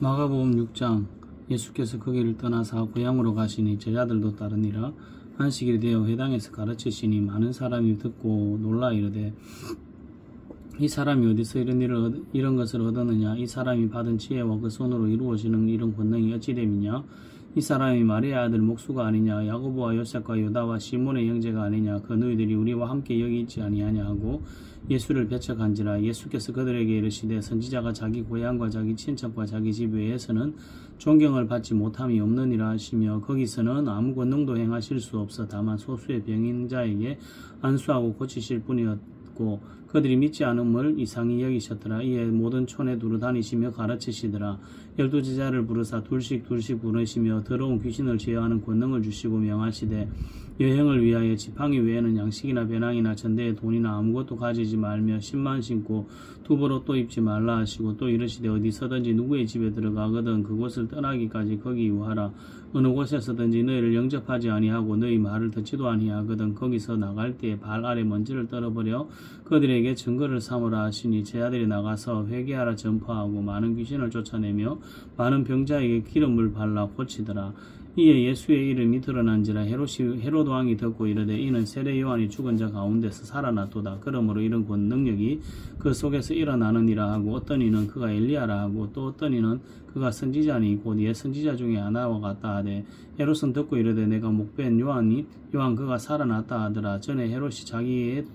마가복음 6장. 예수께서 거기를 떠나사 고향으로 가시니 제자들도 따르니라. 안식일이 되어 회당에서 가르치시니 많은 사람이 듣고 놀라 이르되 이 사람이 어디서 이런 것을 얻었느냐? 이 사람이 받은 지혜와 그 손으로 이루어지는 이런 권능이 어찌 됨이냐? 이 사람이 마리아 아들 목수가 아니냐? 야고보와 요셉과 요다와 시몬의 형제가 아니냐? 그 너희들이 우리와 함께 여기 있지 아니하냐 하고 예수를 배척한지라. 예수께서 그들에게 이르시되 선지자가 자기 고향과 자기 친척과 자기 집 외에서는 존경을 받지 못함이 없느니라 하시며, 거기서는 아무 권능도 행하실 수 없어 다만 소수의 병인자에게 안수하고 고치실 뿐이었고 그들이 믿지 않음을 이상히 여기셨더라. 이에 모든 촌에 두루 다니시며 가르치시더라. 12 제자를 부르사 둘씩 부르시며 더러운 귀신을 제어하는 권능을 주시고 명하시되 여행을 위하여 지팡이 외에는 양식이나 배낭이나 전대에 돈이나 아무것도 가지지 말며 신만 신고 두벌 또 입지 말라 하시고, 또 이르시되 어디서든지 누구의 집에 들어가거든 그곳을 떠나기까지 거기 유하라. 어느 곳에서든지 너희를 영접하지 아니하고 너희 말을 듣지도 아니하거든 거기서 나갈 때에 발 아래 먼지를 떨어버려 그들에게 증거를 삼으라 하시니, 제자들이 나가서 회개하라 전파하고 많은 귀신을 쫓아내며 많은 병자에게 기름을 발라 고치더라. 이에 예수의 이름이 드러난지라. 헤롯 왕이 듣고 이르되 이는 세례 요한이 죽은 자 가운데서 살아났도다. 그러므로 이런 곧 능력이 그 속에서 일어나느니라 하고, 어떤 이는 그가 엘리야라 하고 또 어떤 이는 그가 선지자니 곧 옛 선지자 중에 하나와 같다 하되, 헤롯은 듣고 이르되 내가 목배인 요한 그가 살아났다 하더라. 전에 헤롯이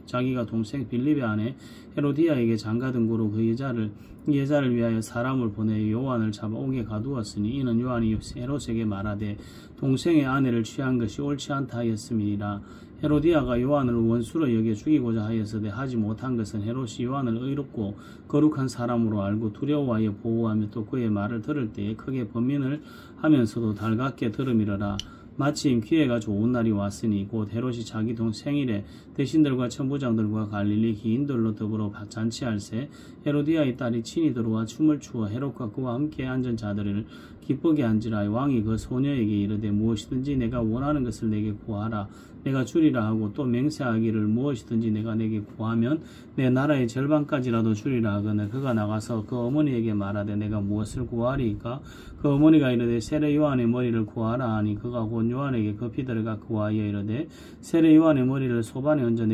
자기가 동생 빌립의 아내 헤로디아에게 장가든 고로 그 여자를 위하여 사람을 보내 요한을 잡아 옥에 가두었으니, 이는 요한이 헤롯에게 말하되 동생의 아내를 취한 것이 옳지 않다 하였음이니라. 헤로디아가 요한을 원수로 여겨 죽이고자 하였으되 하지 못한 것은 헤롯이 요한을 의롭고 거룩한 사람으로 알고 두려워하여 보호하며 또 그의 말을 들을 때에 크게 번민을 하면서도 달갑게 들음이러라. 마침 기회가 좋은 날이 왔으니 곧 헤롯이 자기 생일에 대신들과 천부장들과 갈릴리 기인들로 더불어 잔치할세, 헤로디아의 딸이 친히 들어와 춤을 추어 헤롯과 그와 함께 앉은 자들을 기쁘게 한지라. 왕이 그 소녀에게 이르되 무엇이든지 내가 원하는 것을 내게 구하라. 내가 주리라 하고 또 맹세하기를 무엇이든지 내가 내게 구하면 내 나라의 절반까지라도 주리라 하거늘 그가 나가서 그 어머니에게 말하되 내가 무엇을 구하리이까? 그 어머니가 이르되 세례 요한의 머리를 구하라 하니, 그가 곧 요한에게 급히 들어가 구하여 이르되 세례 요한의 머리를 소반에 얹어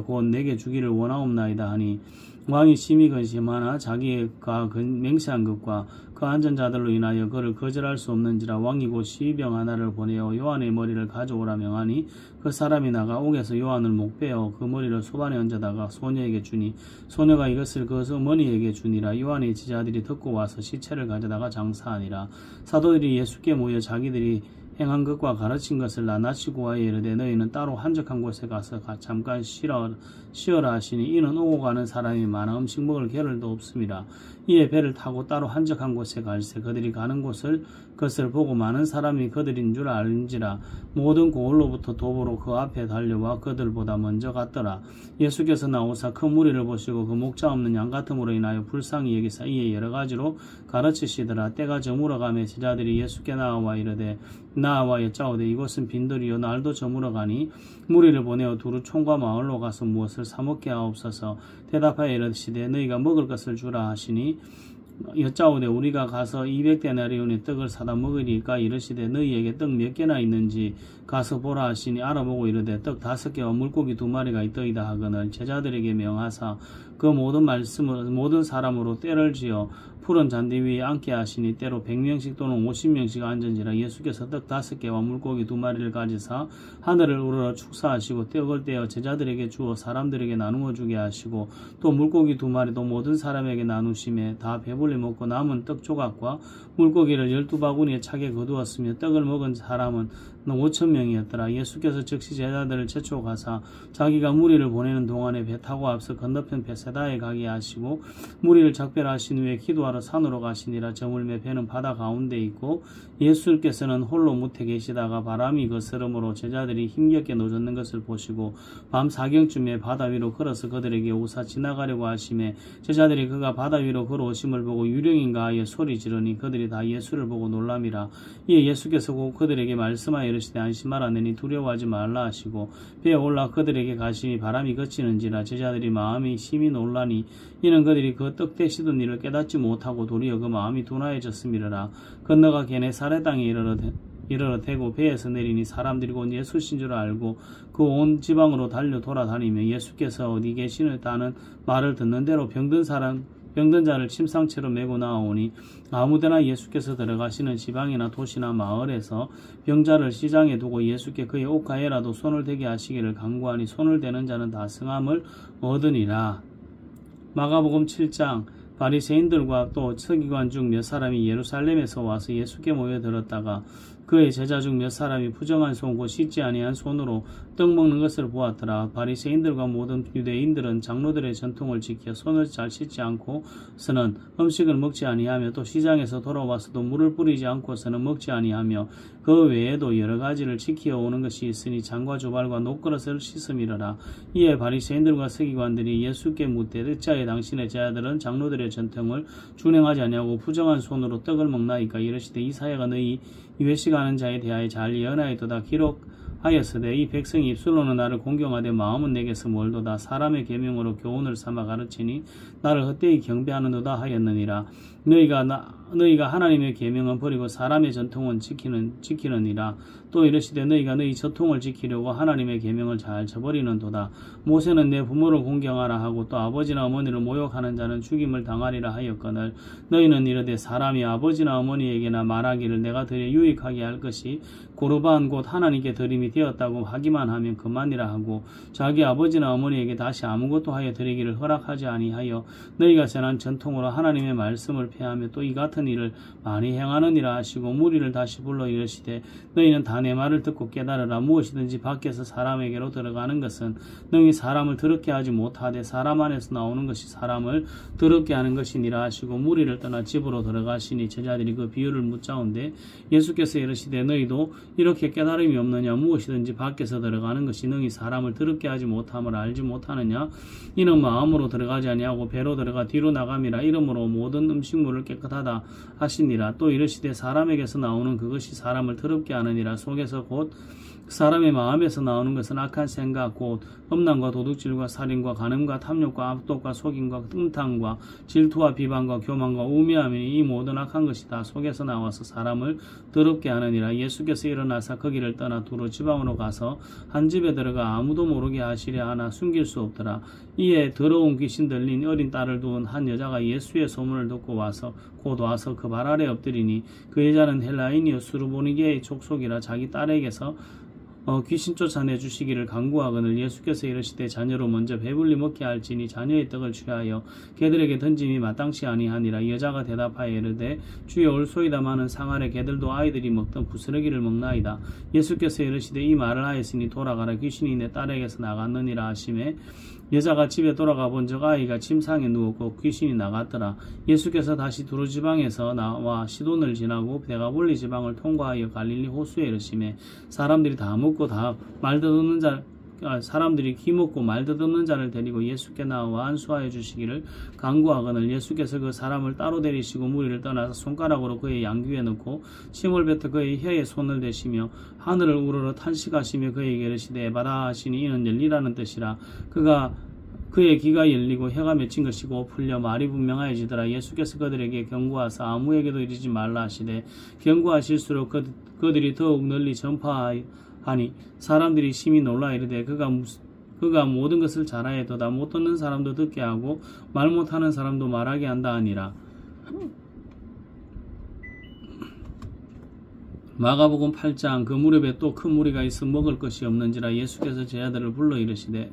곧 내게 주기를 원하옵나이다 하니, 왕이 심히 근심하나 자기가 맹세한 것과 그 앉은 자들로 인하여 그를 거절할 수 없는지라. 왕이 곧 시병 하나를 보내어 요한의 머리를 가져오라 명하니, 그 사람이 나가 옥에서 요한을 목베어 그 머리를 소반에 얹어다가 소녀에게 주니, 소녀가 이것을 그 어머니에게 주니라. 요한의 제자들이 듣고 와서 시체를 가져다가 장사하니라. 사도들이 예수께 모여 자기들이 행한 것과 가르친 것을 낱낱이 구하여 이르되 너희는 따로 한적한 곳에 가서 잠깐 쉬어라 하시니, 이는 오고 가는 사람이 많아 음식 먹을 겨를도 없습니다. 이에 배를 타고 따로 한적한 곳에 갈새 그들이 가는 것을 보고 많은 사람이 그들인 줄 알지라. 모든 고을로부터 도보로 그 앞에 달려와 그들보다 먼저 갔더라. 예수께서 나오사 큰 무리를 보시고 그 목자 없는 양 같음으로 인하여 불쌍히 여기사 이에 여러 가지로 가르치시더라. 때가 저물어 가매 제자들이 예수께 나와 이르되 나와 여짜오되 이곳은 빈들이요 날도 저물어 가니 무리를 보내어 두루 촌과 마을로 가서 무엇을 사먹게 하옵소서. 대답하여 이르시되 너희가 먹을 것을 주라 하시니, 여짜오되 우리가 가서 200데나리온의 떡을 사다 먹으리까? 이르시되 너희에게 떡 몇 개나 있는지 가서 보라 하시니, 알아보고 이르되 떡 5개와 물고기 2마리가 있더이다 하거늘 제자들에게 명하사 그 모든 사람으로 때를 지어 푸른 잔디 위에 앉게 하시니, 때로 100명씩 또는 50명씩 앉은지라. 예수께서 떡 5개와 물고기 2마리를 가지사 하늘을 우러러 축사하시고 떡을 떼어 제자들에게 주어 사람들에게 나누어 주게 하시고, 또 물고기 2마리도 모든 사람에게 나누심에 다 배불리 먹고 남은 떡 조각과 물고기를 12바구니에 차게 거두었으며 떡을 먹은 사람은 5,000명이었더라. 예수께서 즉시 제자들을 제쳐 가사 자기가 무리를 보내는 동안에 배 타고 앞서 건너편 베세다에 가게 하시고 무리를 작별하신 후에 기도하러 산으로 가시니라. 저물매 배는 바다 가운데 있고 예수께서는 홀로 무태 계시다가 바람이 거스름으로 제자들이 힘겹게 노젓는 것을 보시고 밤 4경쯤에 바다 위로 걸어서 그들에게 오사 지나가려고 하심에, 제자들이 그가 바다 위로 걸어오심을 보고 유령인가 하여 소리 지르니 그들이 다 예수를 보고 놀람이라. 이에 예수께서 곧 그들에게 말씀하여 이르시되 안심하라. 너니 두려워하지 말라 하시고 배에 올라 그들에게 가시니 바람이 그치는지라. 제자들이 마음이 심히 놀라니, 이는 그들이 그 떡 대시던 일을 깨닫지 못하고 못하고 도리어 그 마음이 둔하여졌음이라. 건너가 게네사렛 땅에 이르러 대고 배에서 내리니 사람들이 곧 예수신 줄 알고 그 온 지방으로 달려 돌아다니며 예수께서 어디 계시느냐는 말을 듣는 대로 병든 자를 침상채로 메고 나오니 아무데나 예수께서 들어가시는 지방이나 도시나 마을에서 병자를 시장에 두고 예수께 그의 옷가에라도 손을 대게 하시기를 간구하니 손을 대는 자는 다 성함을 얻으니라. 마가복음 7장. 바리새인들과 또 서기관 중 몇 사람이 예루살렘에서 와서 예수께 모여들었다가 그의 제자 중 몇 사람이 부정한 손 곧 씻지 아니한 손으로 떡 먹는 것을 보았더라. 바리새인들과 모든 유대인들은 장로들의 전통을 지켜 손을 잘 씻지 않고서는 음식을 먹지 아니하며 또 시장에서 돌아와서도 물을 뿌리지 않고서는 먹지 아니하며 그 외에도 여러 가지를 지키어 오는 것이 있으니 잔과 조발과 녹그릇을 씻음이러라. 이에 바리새인들과 서기관들이 예수께 묻되 어찌하여 당신의 제자들은 장로들의 전통을 준행하지 아니하고 부정한 손으로 떡을 먹나이까? 이르시되 이 사회가 너희 외식하는 자에 대하여 잘 예언하였도다. 기록하였으되 이 백성이 입술로는 나를 공경하되 마음은 내게서 멀도다. 사람의 계명으로 교훈을 삼아 가르치니 나를 헛되이 경배하는도다 하였느니라. 너희가 하나님의 계명은 버리고 사람의 전통은 지키느니라. 또 이르시되 너희가 너희 전통을 지키려고 하나님의 계명을 잘 저버리는도다. 모세는 내 부모를 공경하라 하고 또 아버지나 어머니를 모욕하는 자는 죽임을 당하리라 하였거늘 너희는 이르되 사람이 아버지나 어머니에게나 말하기를 내가 드려 유익하게 할 것이 고르반 곧 하나님께 드림이 되었다고 하기만 하면 그만이라 하고 자기 아버지나 어머니에게 다시 아무것도 하여 드리기를 허락하지 아니하여 너희가 전한 전통으로 하나님의 말씀을 폐하며 또 이 같은 일을 많이 행하느니라 하시고 무리를 다시 불러 이르시되 너희는 다 내 말을 듣고 깨달으라. 무엇이든지 밖에서 사람에게로 들어가는 것은 능히 사람을 더럽게 하지 못하되 사람 안에서 나오는 것이 사람을 더럽게 하는 것이니라 하시고 무리를 떠나 집으로 들어가시니 제자들이 그 비유를 묻자온데 예수께서 이르시되 너희도 이렇게 깨달음이 없느냐? 무엇이든지 밖에서 들어가는 것이 능히 사람을 더럽게 하지 못함을 알지 못하느냐? 이는 마음으로 들어가지 아니하고 배로 들어가 뒤로 나감이라. 이러므로 모든 음식물을 깨끗하다 하시니라. 또 이르시되 사람에게서 나오는 그것이 사람을 더럽게 하느니라. 속에서 곧 사람의 마음에서 나오는 것은 악한 생각 곧 음란과 도둑질과 살인과 간음과 탐욕과 압독과 속임과 뚱탕과 질투와 비방과 교만과 우매함이니 이 모든 악한 것이 다 속에서 나와서 사람을 더럽게 하느니라. 예수께서 일어나사 거기를 떠나 두로 지방으로 가서 한 집에 들어가 아무도 모르게 하시려 하나 숨길 수 없더라. 이에 더러운 귀신 들린 어린 딸을 두은 한 여자가 예수의 소문을 듣고 곧 와서 그 발 아래 엎드리니 그 여자는 헬라인이여 수르보니게의 족속이라. 자기 딸에게서 귀신 쫓아내 주시기를 간구하거늘 예수께서 이르시되 자녀로 먼저 배불리 먹게 할지니 자녀의 떡을 취하여 개들에게 던짐이 마땅치 아니하니라. 여자가 대답하여 이르되 주여 올소이다마는 상 아래 개들도 아이들이 먹던 부스러기를 먹나이다. 예수께서 이르시되 이 말을 하였으니 돌아가라. 귀신이 내 딸에게서 나갔느니라 하시매 여자가 집에 돌아가 본즉 아이가 침상에 누웠고 귀신이 나갔더라. 예수께서 다시 두로 지방에서 나와 시돈을 지나고 데가볼리 지방을 통과하여 갈릴리 호수에 이르시매 사람들이 다 먹고 다 말듣는 자 사람들이 기먹고 말듣는 자를 데리고 예수께 나와 안수하여 주시기를 간구하거늘 예수께서 그 사람을 따로 데리시고 무리를 떠나서 손가락으로 그의 양귀에 넣고 침을 뱉어 그의 혀에 손을 대시며 하늘을 우러러 탄식하시며 그에게 이르시되 에바다 하시니 이는 열리라는 뜻이라. 그의 귀가 열리고 혀가 맺힌 것이고 풀려 말이 분명하여지더라. 예수께서 그들에게 경고하사 아무에게도 이르지 말라 하시되 경고하실수록 그들이 더욱 널리 전파하니 사람들이 심히 놀라 이르되 그가 모든 것을 잘하였도다. 못 듣는 사람도 듣게 하고 말 못하는 사람도 말하게 한다 하니라. 마가복음 8장. 그 무렵에 또 큰 무리가 있어 먹을 것이 없는지라 예수께서 제자들을 불러 이르시되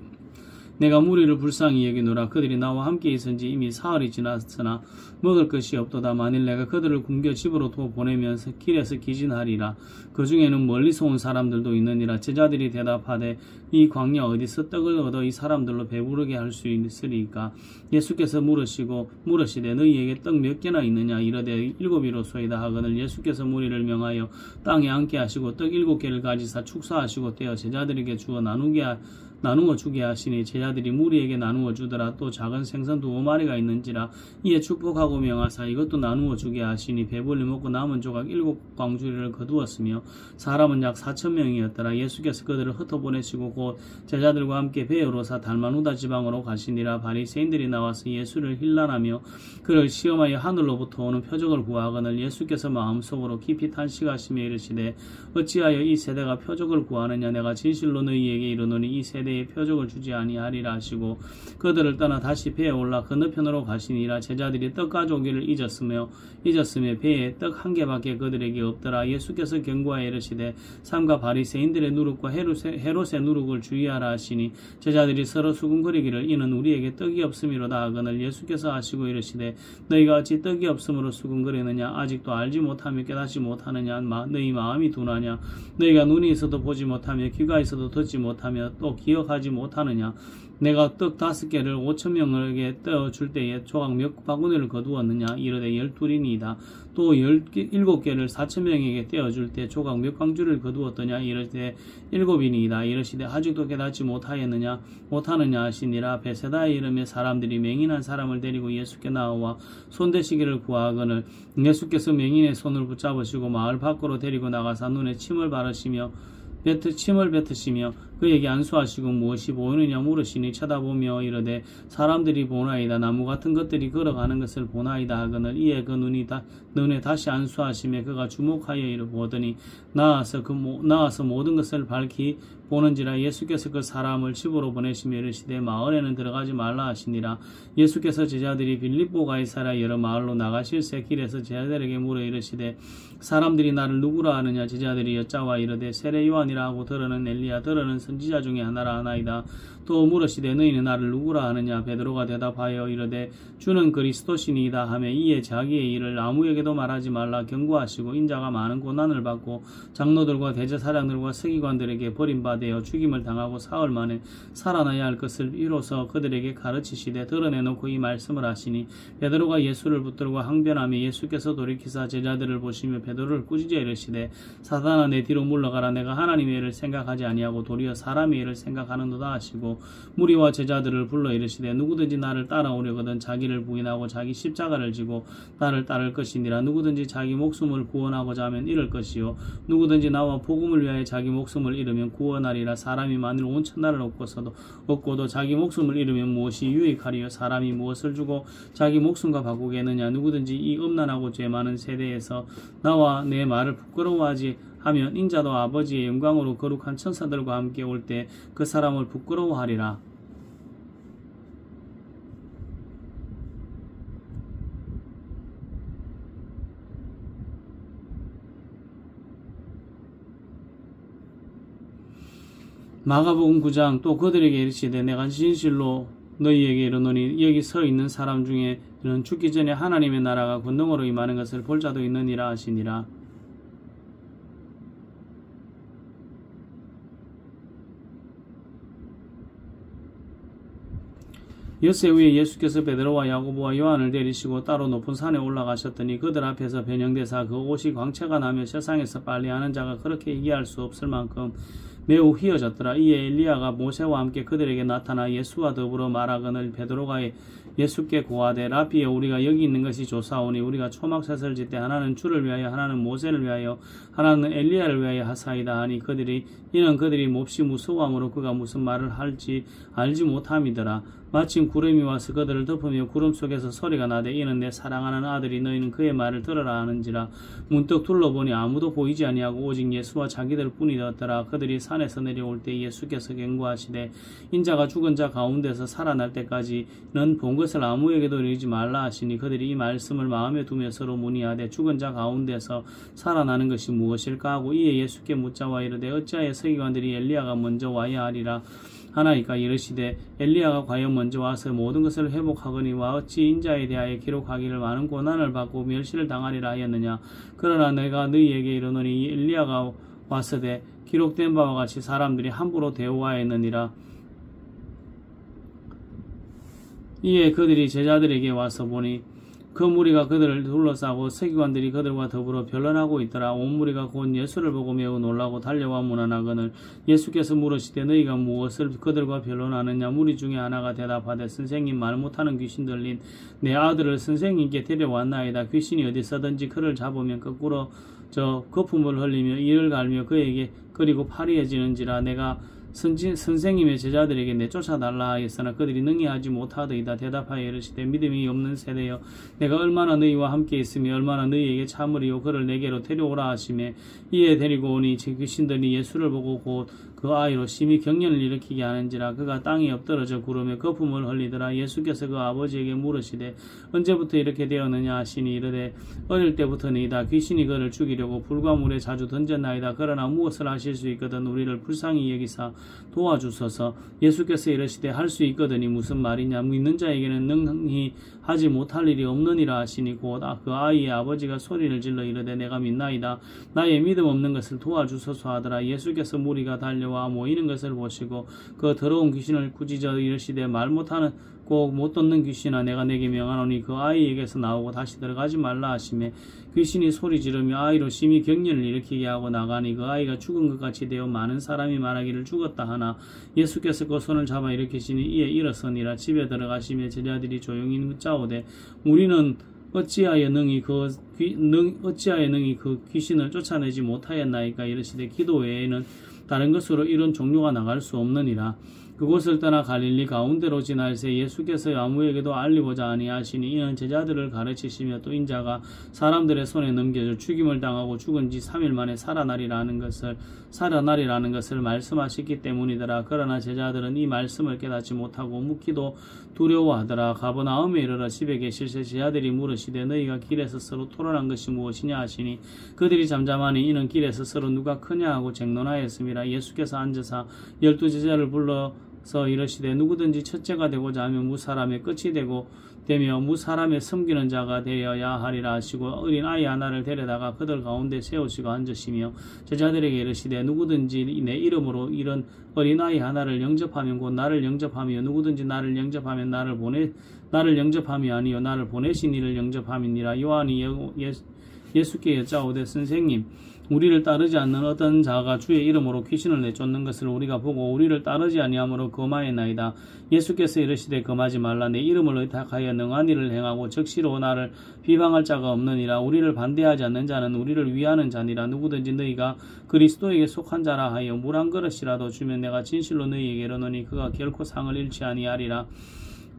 내가 무리를 불쌍히 여기노라. 그들이 나와 함께 있은지 이미 사흘이 지났으나 먹을 것이 없도다. 만일 내가 그들을 굶겨 집으로 보내면서 길에서 기진하리라. 그 중에는 멀리서 온 사람들도 있느니라. 제자들이 대답하되 이 광야 어디서 떡을 얻어 이 사람들로 배부르게 할 수 있으리까? 예수께서 물으시되 너희에게 떡 몇 개나 있느냐? 이르되 7이로소이다 하거늘 예수께서 무리를 명하여 땅에 앉게 하시고 떡 7개를 가지사 축사하시고 떼어 제자들에게 주어 나누게 나누어 주게 하시니 제자들이 무리에게 나누어 주더라. 또 작은 생선 2마리가 있는지라. 이에 축복하고 명하사 이것도 나누어 주게 하시니 배불리 먹고 남은 조각 7광주리를 거두었으며 사람은 약 4,000명이었더라. 예수께서 그들을 흩어보내시고 곧 제자들과 함께 배에 오르사 달마누다 지방으로 가시니라. 바리새인들이 나와서 예수를 힐난하며 그를 시험하여 하늘로부터 오는 표적을 구하거늘 예수께서 마음속으로 깊이 탄식하시며 이르시되 어찌하여 이 세대가 표적을 구하느냐. 내가 진실로 너희에게 이르노니 이 세대에 표적을 주지 아니하리라 하시고 그들을 떠나 다시 배에 올라 건너편으로 가시니라. 제자들이 떡 가져오기를 잊었으며 배에 떡 1개밖에 그들에게 없더라. 예수께서 경고하여 이르시되 삼가 바리새인들의 누룩과 헤롯의 누룩을 주의하라 하시니 제자들이 서로 수군거리기를 이는 우리에게 떡이 없음이로다 하거늘 예수께서 하시고 이르시되 너희가 어찌 떡이 없음으로 수군거리느냐. 아직도 알지 못하며 깨닫지 못하느냐. 너희 마음이 둔하냐. 너희가 눈이 있어도 보지 못하며 귀가 있어도 듣지 못하며 또 기억하지 못하느냐. 내가 떡 5개를 5,000명에게 떼어줄 때에 조각 몇 바구니를 거두었느냐. 이르되 12이니이다. 또 7개를 4,000명에게 떼어줄 때 조각 몇 광주를 거두었더냐. 이르되 7이니이다. 이르시되 아직도 깨닫지 못하느냐 하시니라. 베세다에 이르며 사람들이 맹인한 사람을 데리고 예수께 나와 손대시기를 구하거늘 예수께서 맹인의 손을 붙잡으시고 마을 밖으로 데리고 나가사 눈에 침을 뱉으시며 그에게 안수하시고 무엇이 보이느냐 물으시니 쳐다보며 이르되 사람들이 보나이다. 나무 같은 것들이 걸어가는 것을 보나이다 하거늘 이에 그 눈에 다시 안수하시며 그가 주목하여 이르 보더니 나아서 모든 것을 밝히 보는지라. 예수께서 그 사람을 집으로 보내시며 이르시되 마을에는 들어가지 말라 하시니라. 예수께서 제자들이 빌립보 가이사랴 여러 마을로 나가실새 길에서 제자들에게 물어 이르시되 사람들이 나를 누구라 하느냐. 제자들이 여짜와 이르되 세례 요한이라 하고 더러는 엘리야 더러는 선지자 중에 하나라 하나이다. 또 물으시되 너희는 나를 누구라 하느냐. 베드로가 대답하여 이르되 주는 그리스도시니이다 하며 이에 자기의 일을 아무에게도 말하지 말라 경고하시고 인자가 많은 고난을 받고 장로들과 대제사장들과 서기관들에게 버림받아 죽임을 당하고 사흘 만에 살아나야 할 것을 비로소 그들에게 가르치시되 드러내놓고 이 말씀을 하시니 베드로가 예수를 붙들고 항변하며 예수께서 돌이키사 제자들을 보시며 베드로를 꾸짖어 이르시되 사단아 내 뒤로 물러가라. 내가 하나님의 일을 생각하지 아니하고 도리어 사람의 일을 생각하는도다 하시고 무리와 제자들을 불러 이르시되 누구든지 나를 따라오려거든 자기를 부인하고 자기 십자가를 지고 나를 따를 것이니라. 누구든지 자기 목숨을 구원하고자 하면 잃을 것이요 누구든지 나와 복음을 위하여 자기 목숨을 잃으면 구원하리라. 사람이 만일 온 천하를 얻고도 자기 목숨을 잃으면 무엇이 유익하리요. 사람이 무엇을 주고 자기 목숨과 바꾸겠느냐. 누구든지 이 음란하고 죄 많은 세대에서 나와 내 말을 부끄러워하지 하면 인자도 아버지의 영광으로 거룩한 천사들과 함께 올 때 그 사람을 부끄러워하리라. 마가복음 9장 또 그들에게 이르시되 내가 진실로 너희에게 이르노니 여기 서 있는 사람 중에는 죽기 전에 하나님의 나라가 권능으로 임하는 것을 볼 자도 있느니라 하시니라. 엿새 후에 예수께서 베드로와 야고보와 요한을 데리시고 따로 높은 산에 올라가셨더니 그들 앞에서 변형되사 그 옷이 광채가 나며 세상에서 빨리 하는 자가 그렇게 얘기할 수 없을 만큼 매우 휘어졌더라. 이에 엘리야가 모세와 함께 그들에게 나타나 예수와 더불어 말하거늘 베드로가 예수께 고하되 라비여 우리가 여기 있는 것이 좋사오니 우리가 초막셋을 짓되 하나는 주를 위하여 하나는 모세를 위하여 하나는 엘리야를 위하여 하사이다 하니 이는 그들이 몹시 무서워함으로 그가 무슨 말을 할지 알지 못함이더라. 마침 구름이 와서 그들을 덮으며 구름 속에서 소리가 나되 이는 내 사랑하는 아들이 너희는 그의 말을 들으라 하는지라. 문득 둘러보니 아무도 보이지 아니하고 오직 예수와 자기들 뿐이었더라. 그들이 산에서 내려올 때 예수께서 경고하시되 인자가 죽은 자 가운데서 살아날 때까지는 본 것을 아무에게도 이르지 말라 하시니 그들이 이 말씀을 마음에 두며 서로 문의하되 죽은 자 가운데서 살아나는 것이 무엇일까 하고 이에 예수께 묻자와 이르되 어찌하여 서기관들이 엘리야가 먼저 와야 하리라 하나이까. 이르시되 엘리야가 과연 먼저 와서 모든 것을 회복하거니와 어찌 인자에 대하여 기록하기를 많은 고난을 받고 멸시를 당하리라 하였느냐. 그러나 내가 너희에게 이르노니 엘리야가 왔으되 기록된 바와 같이 사람들이 함부로 대우하였느니라. 이에 그들이 제자들에게 와서 보니 그 무리가 그들을 둘러싸고 서기관들이 그들과 더불어 변론하고 있더라. 온 무리가 곧 예수를 보고 매우 놀라고 달려와 문안하거늘 예수께서 물으시되 너희가 무엇을 그들과 변론하느냐. 무리 중에 하나가 대답하되 선생님, 말 못하는 귀신 들린 내 아들을 선생님께 데려왔나이다. 귀신이 어디서든지 그를 잡으면 거꾸로 거품을 흘리며 이를 갈며 그에게 그리고 파리해지는지라. 내가 선생님의 제자들에게 내쫓아달라 하였으나 그들이 능히 하지 못하더이다. 대답하여 이르시되 믿음이 없는 세대여, 내가 얼마나 너희와 함께 있으며 얼마나 너희에게 참으리요. 그를 내게로 데려오라 하시매 이에 데리고 오니 귀신들이 예수를 보고 곧 그 아이로 심히 경련을 일으키게 하는지라. 그가 땅에 엎드러져 구르며 거품을 흘리더라. 예수께서 그 아버지에게 물으시되 언제부터 이렇게 되었느냐 하시니 이르되 어릴 때부터니이다. 귀신이 그를 죽이려고 불과 물에 자주 던졌나이다. 그러나 무엇을 하실 수 있거든 우리를 불쌍히 여기사 도와주소서. 예수께서 이르시되 할 수 있거든이 무슨 말이냐. 믿는 자에게는 능히 하지 못할 일이 없느니라 하시니 곧 그 아이의 아버지가 소리를 질러 이르되 내가 믿나이다. 나의 믿음 없는 것을 도와주소서 하더라. 예수께서 무리가 달려와 모이는 것을 보시고 그 더러운 귀신을 꾸짖어 이르시되 말 못하는 꼭 못 듣는 귀신아, 내가 내게 명하노니 그 아이에게서 나오고 다시 들어가지 말라 하시매 귀신이 소리 지르며 아이로 심히 경련을 일으키게 하고 나가니 그 아이가 죽은 것 같이 되어 많은 사람이 말하기를 죽었다 하나 예수께서 그 손을 잡아 일으키시니 이에 일어서니라. 집에 들어가시며 제자들이 조용히 묻자오되 우리는 어찌하여 능히 그 귀신을 쫓아내지 못하였나이까. 이르시되 기도 외에는 다른 것으로 이런 종류가 나갈 수 없느니라. 그곳을 떠나 갈릴리 가운데로 지날새 예수께서 아무에게도 알리고자 아니하시니 이는 제자들을 가르치시며 또 인자가 사람들의 손에 넘겨져 죽임을 당하고 죽은 지 3일 만에 살아나리라는 것을 말씀하셨기 때문이더라. 그러나 제자들은 이 말씀을 깨닫지 못하고 묻기도 두려워하더라. 가버나움에 이르러 집에 계실 새 제자들이 물으시되 너희가 길에서 서로 토론한 것이 무엇이냐 하시니 그들이 잠잠하니 이는 길에서 서로 누가 크냐 하고 쟁론하였음이라. 예수께서 앉으사 12제자를 불러서 이르시되 누구든지 첫째가 되고자 하면 무사람의 끝이 되며 무사람의 섬기는 자가 되어야 하리라 하시고 어린 아이 하나를 데려다가 그들 가운데 세우시고 앉으시며 제자들에게 이르시되 누구든지 내 이름으로 이런 어린 아이 하나를 영접하면 곧 나를 영접하며 누구든지 나를 영접하면 나를 영접함이 아니요 나를 보내신 이를 영접함이니라. 요한이 예수께 여짜오되 선생님, 우리를 따르지 않는 어떤 자가 주의 이름으로 귀신을 내쫓는 것을 우리가 보고 우리를 따르지 아니하므로 거마했나이다. 예수께서 이르시되 거마지 말라. 내 이름을 의탁하여 능한 일을 행하고 적시로 나를 비방할 자가 없느니라. 우리를 반대하지 않는 자는 우리를 위하는 자니라. 누구든지 너희가 그리스도에게 속한 자라 하여 물 한 그릇이라도 주면 내가 진실로 너희에게 이르노니 그가 결코 상을 잃지 아니하리라.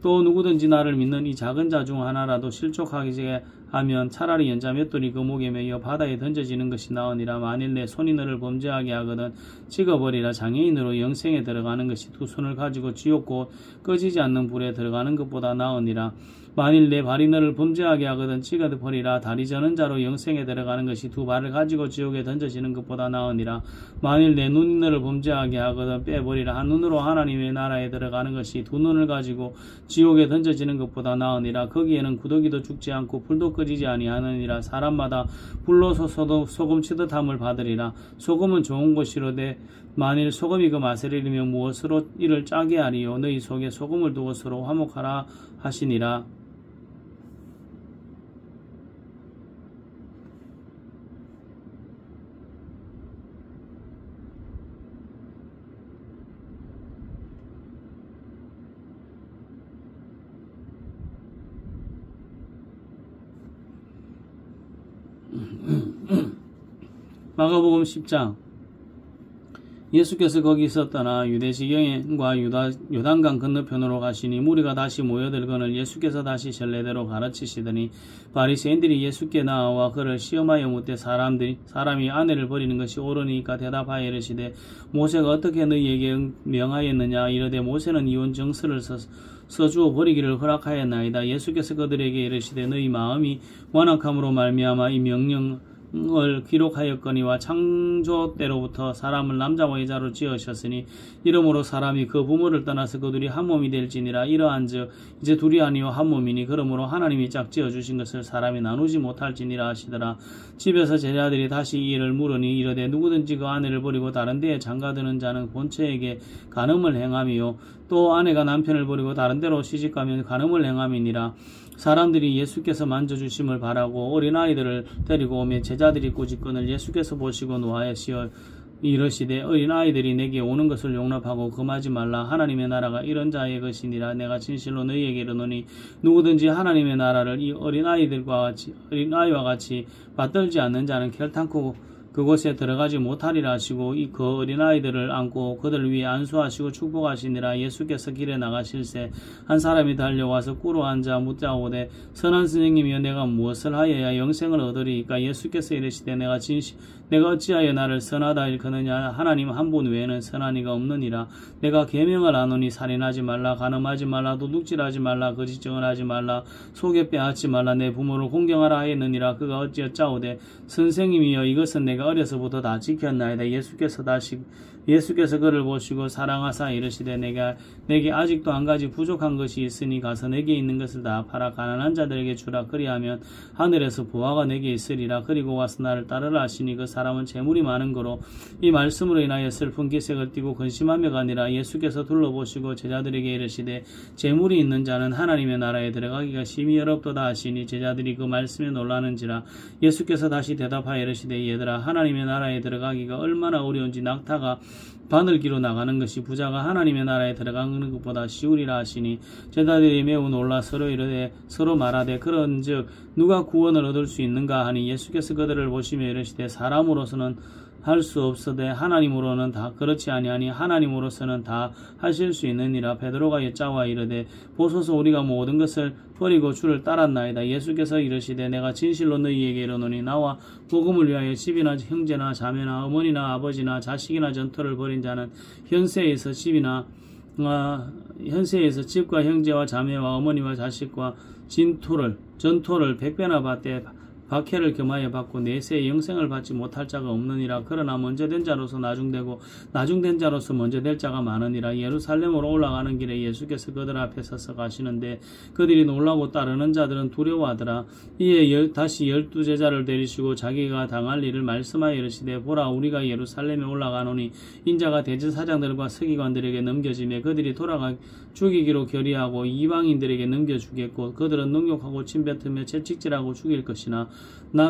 또 누구든지 나를 믿는 이 작은 자 중 하나라도 실족하게 하면 차라리 연자 맷돌이 그 목에 매여 바다에 던져지는 것이 나으니라. 만일 내 손이 너를 범죄하게 하거든 찍어버리라. 장애인으로 영생에 들어가는 것이 두 손을 가지고 지옥 곧 꺼지지 않는 불에 들어가는 것보다 나으니라. 만일 내 발이 너를 범죄하게 하거든 찍어버리라. 다리 저는 자로 영생에 들어가는 것이 두 발을 가지고 지옥에 던져지는 것보다 나으니라. 만일 내 눈이 너를 범죄하게 하거든 빼버리라. 한 눈으로 하나님의 나라에 들어가는 것이 두 눈을 가지고 지옥에 던져지는 것보다 나으니라. 거기에는 구더기도 죽지 않고 불도 꺼지지 아니하느니라. 사람마다 불로서 소금 치듯함을 받으리라. 소금은 좋은 것이로되 만일 소금이 그 맛을 잃으면 무엇으로 이를 짜게 하리요. 너희 속에 소금을 두고 서로 화목하라 하시니라. 마가복음 10장. 예수께서 거기서 떠나 유대지경과 요단강 건너편으로 가시니 무리가 다시 모여들거늘 예수께서 다시 전례대로 가르치시더니 바리새인들이 예수께 나와 그를 시험하여 묻되 사람이 아내를 버리는 것이 옳으니까 대답하여 이르시되 모세가 어떻게 너희에게 명하였느냐. 이르되 모세는 이혼 정서를 써주어 버리기를 허락하였나이다. 예수께서 그들에게 이르시되 너희 마음이 완악함으로 말미암아 이 명령을 기록하였거니와 창조 때로부터 사람을 남자와 여자로 지으셨으니 이러므로 사람이 그 부모를 떠나서 그 둘이 한 몸이 될지니라. 이러한즉 이제 둘이 아니요 한 몸이니 그러므로 하나님이 짝 지어주신 것을 사람이 나누지 못할지니라 하시더라. 집에서 제자들이 다시 이 일을 물으니 이르되 누구든지 그 아내를 버리고 다른 데에 장가드는 자는 본처에게 간음을 행함이요 또 아내가 남편을 버리고 다른 데로 시집가면 간음을 행함이니라. 사람들이 예수께서 만져주심을 바라고 어린아이들을 데리고 오면 제자들이 꾸짖거늘 예수께서 보시고 노하시어 이르시되 어린아이들이 내게 오는 것을 용납하고 금하지 말라. 하나님의 나라가 이런 자의 것이니라. 내가 진실로 너희에게 이르노니 누구든지 하나님의 나라를 이 어린아이와 같이 받들지 않는 자는 결탄코 그곳에 들어가지 못하리라 하시고 그 어린아이들을 안고 그들 위에 안수하시고 축복하시니라. 예수께서 길에 나가실새 한 사람이 달려와서 꿇어 앉아 묻자오되 선한 선생님이여 내가 무엇을 하여야 영생을 얻으리이까? 예수께서 이르시되 내가 어찌하여 나를 선하다 일컫느냐? 하나님 한 분 외에는 선한 이가 없느니라. 내가 계명을 하노니 살인하지 말라, 간음하지 말라, 도둑질하지 말라, 거짓 증언하지 말라, 속에 빼앗지 말라, 내 부모를 공경하라 하였느니라. 그가 어찌었자오되 선생님이여 이것은 내가 어려서부터 다 지켰나이다. 예수께서 그를 보시고 사랑하사 이르시되 내게 아직도 한 가지 부족한 것이 있으니 가서 내게 있는 것을 다 팔아 가난한 자들에게 주라. 그리하면 하늘에서 보화가 내게 있으리라. 그리고 와서 나를 따르라 하시니 그 사람은 재물이 많은 거로 이 말씀으로 인하여 슬픈 기색을 띠고 근심하며 가니라. 예수께서 둘러보시고 제자들에게 이르시되 재물이 있는 자는 하나님의 나라에 들어가기가 심히 어렵도다 하시니 제자들이 그 말씀에 놀라는지라. 예수께서 다시 대답하여 이르시되 얘들아 하나님의 나라에 들어가기가 얼마나 어려운지 낙타가 바늘기로 나가는 것이 부자가 하나님의 나라에 들어가는 것보다 쉬우리라 하시니 제자들이 매우 놀라 서로 말하되 그런즉 누가 구원을 얻을 수 있는가 하니 예수께서 그들을 보시며 이르시되 사람으로서는 할 수 없으되 하나님으로는 다 그렇지 아니하니 하나님으로서는 다 하실 수 있느니라. 베드로가 여짜와 이르되 보소서 우리가 모든 것을 버리고 주를 따랐나이다. 예수께서 이르시되 내가 진실로 너희에게 이르노니 나와 복음을 위하여 집이나 형제나 자매나 어머니나 아버지나 자식이나 전토를 벌인 자는 현세에서 집과 형제와 자매와 어머니와 자식과 전토를 100배나 받되 박해를 겸하여 받고 내세의 영생을 받지 못할 자가 없느니라. 그러나 먼저 된 자로서 나중되고 나중된 자로서 먼저 될 자가 많으니라. 예루살렘으로 올라가는 길에 예수께서 그들 앞에 서서 가시는데 그들이 놀라고 따르는 자들은 두려워하더라. 이에 다시 12제자를 데리시고 자기가 당할 일을 말씀하여 이르시되 보라 우리가 예루살렘에 올라가노니 인자가 대제사장들과 서기관들에게 넘겨지며 그들이 돌아가 죽이기로 결의하고 이방인들에게 넘겨주겠고 그들은 능욕하고 침뱉으며 채찍질하고 죽일 것이나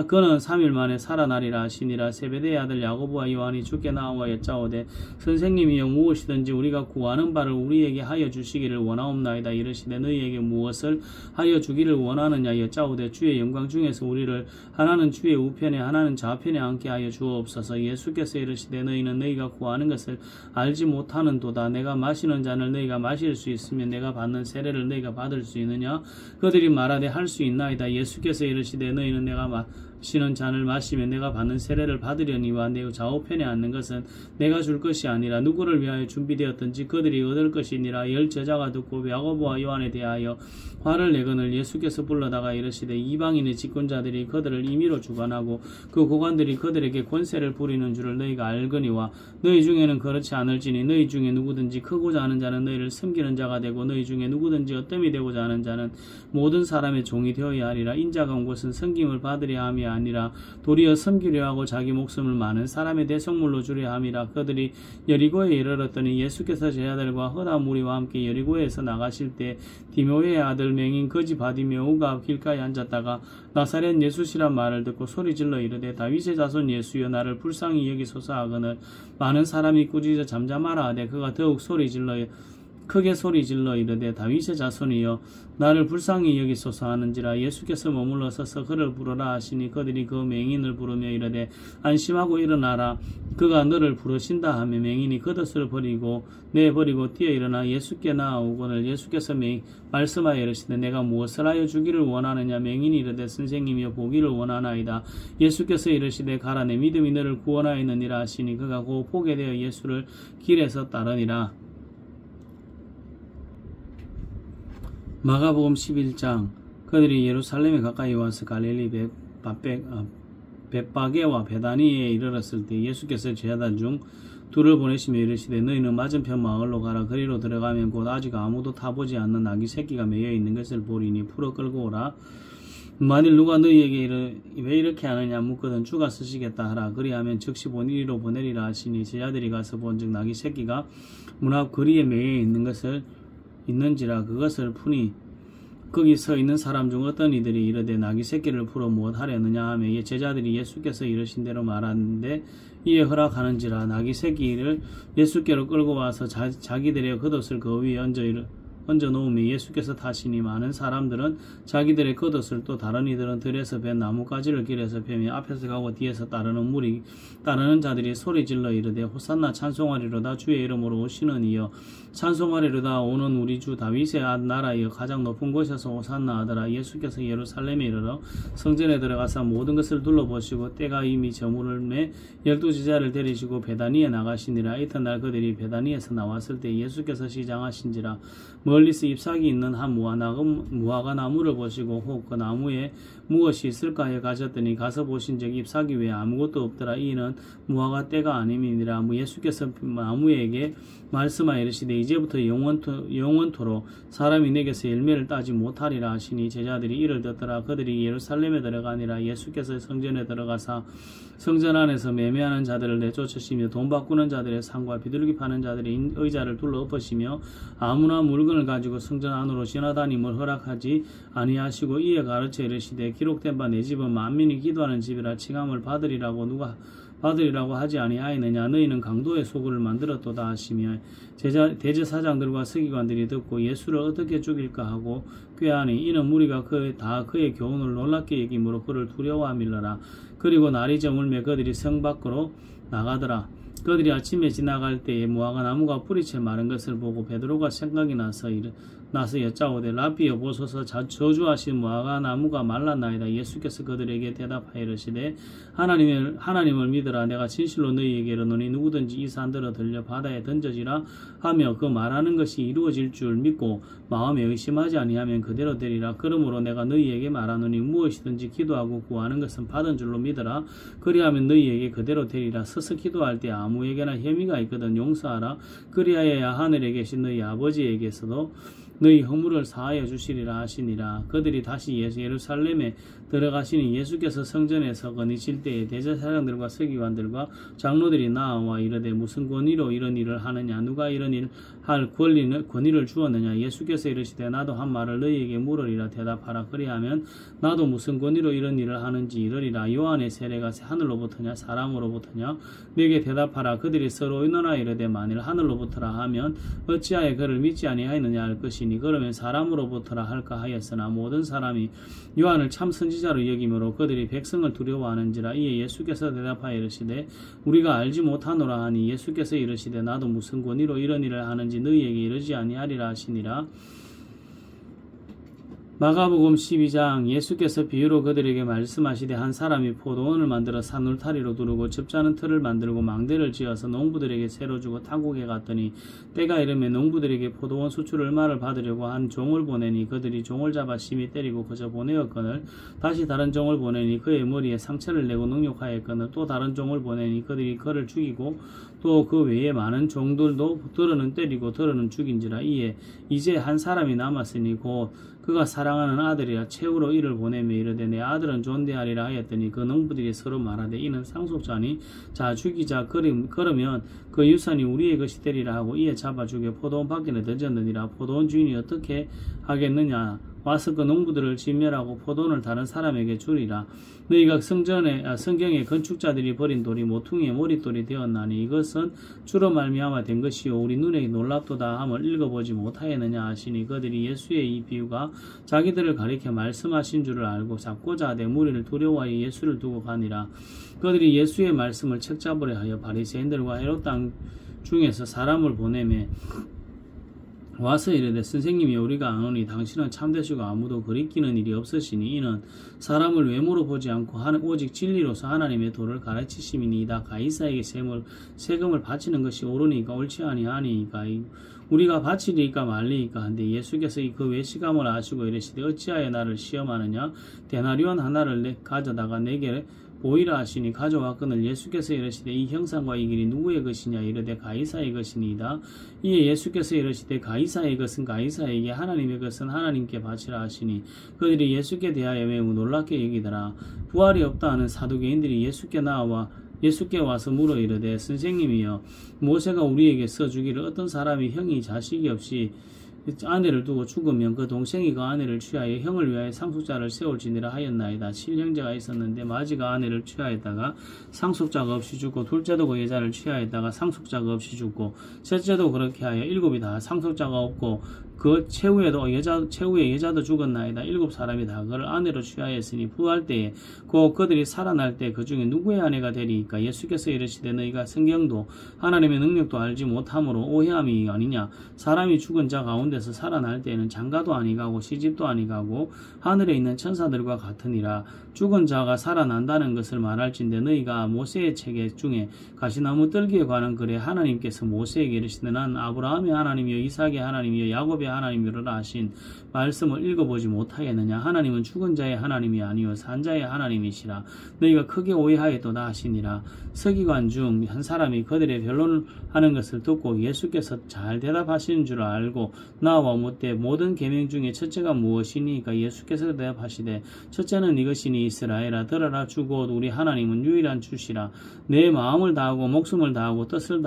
그는 3일 만에 살아나리라 하시니라. 세베대의 아들 야고보와 요한이 주께 나와 여짜오되 선생님이여 무엇이든지 우리가 구하는 바를 우리에게 하여 주시기를 원하옵나이다. 이르시되 너희에게 무엇을 하여 주기를 원하느냐 여짜오되 주의 영광 중에서 우리를 하나는 주의 우편에 하나는 좌편에 앉게 하여 주옵소서. 예수께서 이르시되 너희는 너희가 구하는 것을 알지 못하는도다. 내가 마시는 잔을 너희가 마실 수 있으면 내가 받는 세례를 너희가 받을 수 있느냐? 그들이 말하되 할 수 있나이다. 예수께서 이르시되 너희는 내가 마시는 잔을 마시면 내가 받는 세례를 받으려니와 내 좌우편에 앉는 것은 내가 줄 것이 아니라 누구를 위하여 준비되었든지 그들이 얻을 것이니라. 10제자가 듣고 야고보와 요한에 대하여 화를 내거늘 예수께서 불러다가 이르시되 이방인의 집권자들이 그들을 임의로 주관하고 그 고관들이 그들에게 권세를 부리는 줄을 너희가 알거니와 너희 중에는 그렇지 않을지니 너희 중에 누구든지 크고자 하는 자는 너희를 섬기는 자가 되고 너희 중에 누구든지 어뜸이 되고자 하는 자는 모든 사람의 종이 되어야 하리라. 인자가 온 것은 섬김을 받으려 함이 아니라 도리어 섬기려 하고 자기 목숨을 많은 사람의 대속물로 주려 함이라. 그들이 여리고에 이르렀더니 예수께서 제자들과 허다 무리와 함께 여리고에서 나가실 때 디모의 아들 맹인 거지 바디메오가 길가에 앉았다가 나사렛 예수시란 말을 듣고 소리질러 이르되 다윗의 자손 예수여 나를 불쌍히 여기소서 하거늘 많은 사람이 꾸짖어 잠잠하라 하되 그가 더욱 크게 소리질러 이르되 다윗의 자손이여 나를 불쌍히 여기소서 하는지라. 예수께서 머물러 서서 그를 부르라 하시니 그들이 그 맹인을 부르며 이르되 안심하고 일어나라 그가 너를 부르신다 하며 맹인이 겉옷을 버리고 뛰어 일어나 예수께 나아오거늘 예수께서 말씀하여 이르시되 내가 무엇을 하여 주기를 원하느냐? 맹인이 이르되 선생님이여 보기를 원하나이다. 예수께서 이르시되 가라 내 믿음이 너를 구원하였느니라 하시니 그가 곧 보게 되어 예수를 길에서 따르니라. 마가복음 11장. 그들이 예루살렘에 가까이 와서 갈릴리 벳바게와 베다니에 이르렀을 때 예수께서 제자단 중 둘을 보내시며 이르시되 너희는 맞은편 마을로 가라. 그리로 들어가면 곧 아직 아무도 타보지 않는 아기 새끼가 매여 있는 것을 보리니 풀어 끌고 오라. 만일 누가 너희에게 왜 이렇게 하느냐 묻거든 주가 쓰시겠다 하라. 그리하면 즉시 이리로 보내리라 하시니 제자들이 가서 본즉 아기 새끼가 문 앞 거리에 매여 있는 것을 있는지라. 그것을 푸니 거기 서 있는 사람 중 어떤 이들이 이르되 나귀 새끼를 풀어 무엇하려느냐 하며 제자들이 예수께서 이르신 대로 말하는데 이에 허락하는지라. 나귀 새끼를 예수께로 끌고 와서 자기들의 겉옷을 그 위에 얹어 놓으며 예수께서 타시니 많은 사람들은 자기들의 겉옷을 또 다른 이들은 들에서 벤 나뭇가지를 길에서 펴며 앞에서 가고 뒤에서 따르는 자들이 소리질러 이르되 호산나 찬송하리로다 주의 이름으로 오시는 이여 찬송하리로다 오는 우리 주 다윗의 나라이여 가장 높은 곳에서 호산나 하더라. 예수께서 예루살렘에 이르러 성전에 들어가서 모든 것을 둘러보시고 때가 이미 저물매 12제자를 데리시고 베다니에 나가시니라. 이튿날 그들이 베다니에서 나왔을 때 예수께서 시장하신지라. 멀리서 잎사귀 있는 한 무화과 나무를 보시고 혹 그 나무에 무엇이 있을까 해 가셨더니 가서 보신즉 잎사귀 외에 아무것도 없더라. 이는 무화과 때가 아님이니라. 예수께서 나무에게 말씀하여 이르시되 이제부터 영원토록 사람이 내게서 열매를 따지 못하리라 하시니 제자들이 이를 듣더라. 그들이 예루살렘에 들어가니라. 예수께서 성전에 들어가사 성전 안에서 매매하는 자들을 내쫓으시며 돈 바꾸는 자들의 상과 비둘기 파는 자들의 의자를 둘러 엎으시며 아무나 물건을 가지고 성전 안으로 지나다님을 허락하지 아니하시고 이에 가르쳐 이르시되 기록된 바 내 집은 만민이 기도하는 집이라 칭함을 받으리라고 누가 받으리라고 하지 아니하였느냐. 너희는 강도의 소굴을 만들었도다 하시며 대제사장들과 서기관들이 듣고 예수를 어떻게 죽일까 하고 꾀하니 이는 무리가 다 그의 교훈을 놀랍게 여김으로 그를 두려워함일러라. 그리고 날이 저물매 그들이 성 밖으로 나가더라. 그들이 아침에 지나갈 때에 무화과 나무가 뿌리채 마른 것을 보고 베드로가 생각이 나서 여짜오되 라비여 보소서 저주하신 무화과 나무가 말랐나이다. 예수께서 그들에게 대답하여 이르시되 하나님을 믿으라. 내가 진실로 너희에게 이르노니 누구든지 이 산들어 들려 바다에 던져지라 하며 그 말하는 것이 이루어질 줄 믿고 마음에 의심하지 아니하면 그대로 되리라. 그러므로 내가 너희에게 말하노니 무엇이든지 기도하고 구하는 것은 받은 줄로 믿으라. 그리하면 너희에게 그대로 되리라. 서서 기도할 때 아무에게나 혐의가 있거든 용서하라. 그리하여야 하늘에 계신 너희 아버지에게서도 너희 허물을 사하여 주시리라 하시니라. 그들이 다시 예루살렘에 들어가시니 예수께서 성전에서 거니실 때에 대제사장들과 서기관들과 장로들이 나와 이르되 무슨 권위로 이런 일을 하느냐. 누가 이런 일 할 권위를 주었느냐. 예수께서 이르시되 나도 한 말을 너희에게 물으리라. 대답하라. 그리하면 나도 무슨 권위로 이런 일을 하는지 이르리라. 요한의 세례가 하늘로부터냐 사람으로부터냐. 내게 대답하라. 그들이 서로 의논하여 이르되 만일 하늘로부터라 하면 어찌하여 그를 믿지 아니하였느냐 할 것이니 그러면 사람으로부터라 할까 하였으나 모든 사람이 요한을 참 선지자로 여기므로 그들이 백성을 두려워하는지라. 이에 예수께서 대답하여 이르시되 우리가 알지 못하노라 하니 예수께서 이르시되 나도 무슨 권위로 이런 일을 하는지 너희에게 이르지 아니하리라 하시니라. 마가복음 12장. 예수께서 비유로 그들에게 말씀하시되 한 사람이 포도원을 만들어 산 울타리로 두르고 접자는 틀을 만들고 망대를 지어서 농부들에게 새로 주고 타국에 갔더니 때가 이르매 농부들에게 포도원 수출 얼마를 받으려고 한 종을 보내니 그들이 종을 잡아 심히 때리고 그저 보내었거늘 다시 다른 종을 보내니 그의 머리에 상처를 내고 능욕하였거늘 또 다른 종을 보내니 그들이 그를 죽이고 또 그 외에 많은 종들도 더러는 때리고 더러는 죽인지라. 이제 한 사람이 남았으니 곧 그가 사랑하는 아들이라. 채우러 이를 보내며 이르되 내 아들은 존대하리라 하였더니 그 농부들이 서로 말하되 이는 상속자니 자 죽이자. 그러면 그 유산이 우리의 것이 되리라 하고 이에 잡아 죽여 포도원 밖에 던졌느니라. 포도원 주인이 어떻게 하겠느냐. 와서 그 농부들을 진멸하고 포도원을 다른 사람에게 주리라. 너희가 성경에 건축자들이 버린 돌이 모퉁이의 머릿돌이 되었나니 이것은 주로 말미암아 된 것이요 우리 눈에 놀랍도다 함을 읽어보지 못하였느냐 하시니 그들이 예수의 이 비유가 자기들을 가리켜 말씀하신 줄을 알고 잡고자 하되 무리를 두려워하여 예수를 두고 가니라. 그들이 예수의 말씀을 책잡으려 하여 바리새인들과 헤롯 땅 중에서 사람을 보내매 와서 이르되 선생님이 우리가 아노니 당신은 참되시고 아무도 거리끼는 일이 없으시니 이는 사람을 외모로 보지 않고 오직 진리로서 하나님의 도를 가르치심이니이다. 가이사에게 세금을 바치는 것이 옳으니까 옳지 아니하니까 우리가 바치리까 말리니까 한데 예수께서 그 외식함을 아시고 이르시되 어찌하여 나를 시험하느냐. 데나리온 하나를 가져다가 내게 보이라 하시니 가져왔거늘 예수께서 이르시되 이 형상과 이 길이 누구의 것이냐. 이르되 가이사의 것이니이다. 이에 예수께서 이르시되 가이사의 것은 가이사에게 하나님의 것은 하나님께 바치라 하시니 그들이 예수께 대하여 매우 놀랍게 여기더라. 부활이 없다 하는 사두개인들이 예수께 와서 물어 이르되 선생님이여 모세가 우리에게 써주기를 어떤 사람이 형이 자식이 없이 아내를 두고 죽으면 그 동생이 그 아내를 취하여 형을 위하여 상속자를 세울지니라 하였나이다. 7형제가 있었는데 마지가 아내를 취하였다가 상속자가 없이 죽고 둘째도 그 여자를 취하였다가 상속자가 없이 죽고 셋째도 그렇게 하여 7이 다 상속자가 없고 그 최후에 여자도 죽었나이다. 7사람이 다 그를 아내로 취하였으니 부활 때에 그들이 살아날 때 그 중에 누구의 아내가 되리이까? 예수께서 이르시되 너희가 성경도 하나님의 능력도 알지 못함으로 오해함이 아니냐? 사람이 죽은 자 가운데서 살아날 때에는 장가도 아니가고 시집도 아니가고 하늘에 있는 천사들과 같으니라. 죽은 자가 살아난다는 것을 말할진대 너희가 모세의 책 중에 가시나무 뜰기에 관한 글에 하나님께서 모세에게 이르시되 난 아브라함의 하나님이요 이삭의 하나님이요 야곱의 하나님이로라 하신 말씀을 읽어보지 못하겠느냐? 하나님은 죽은 자의 하나님이 아니요 산 자의 하나님이시라. 너희가 크게 오해하였도다 하시니라. 서기관 중 한 사람이 그들의 변론을 하는 것을 듣고 예수께서 잘 대답하시는 줄 알고 나와 묻되 모든 계명 중에 첫째가 무엇이니까? 예수께서 대답하시되 첫째는 이것이니 이스라엘아 들어라 주 곧 우리 하나님은 유일한 주시라. 내 마음을 다하고 목숨을 다하고 뜻을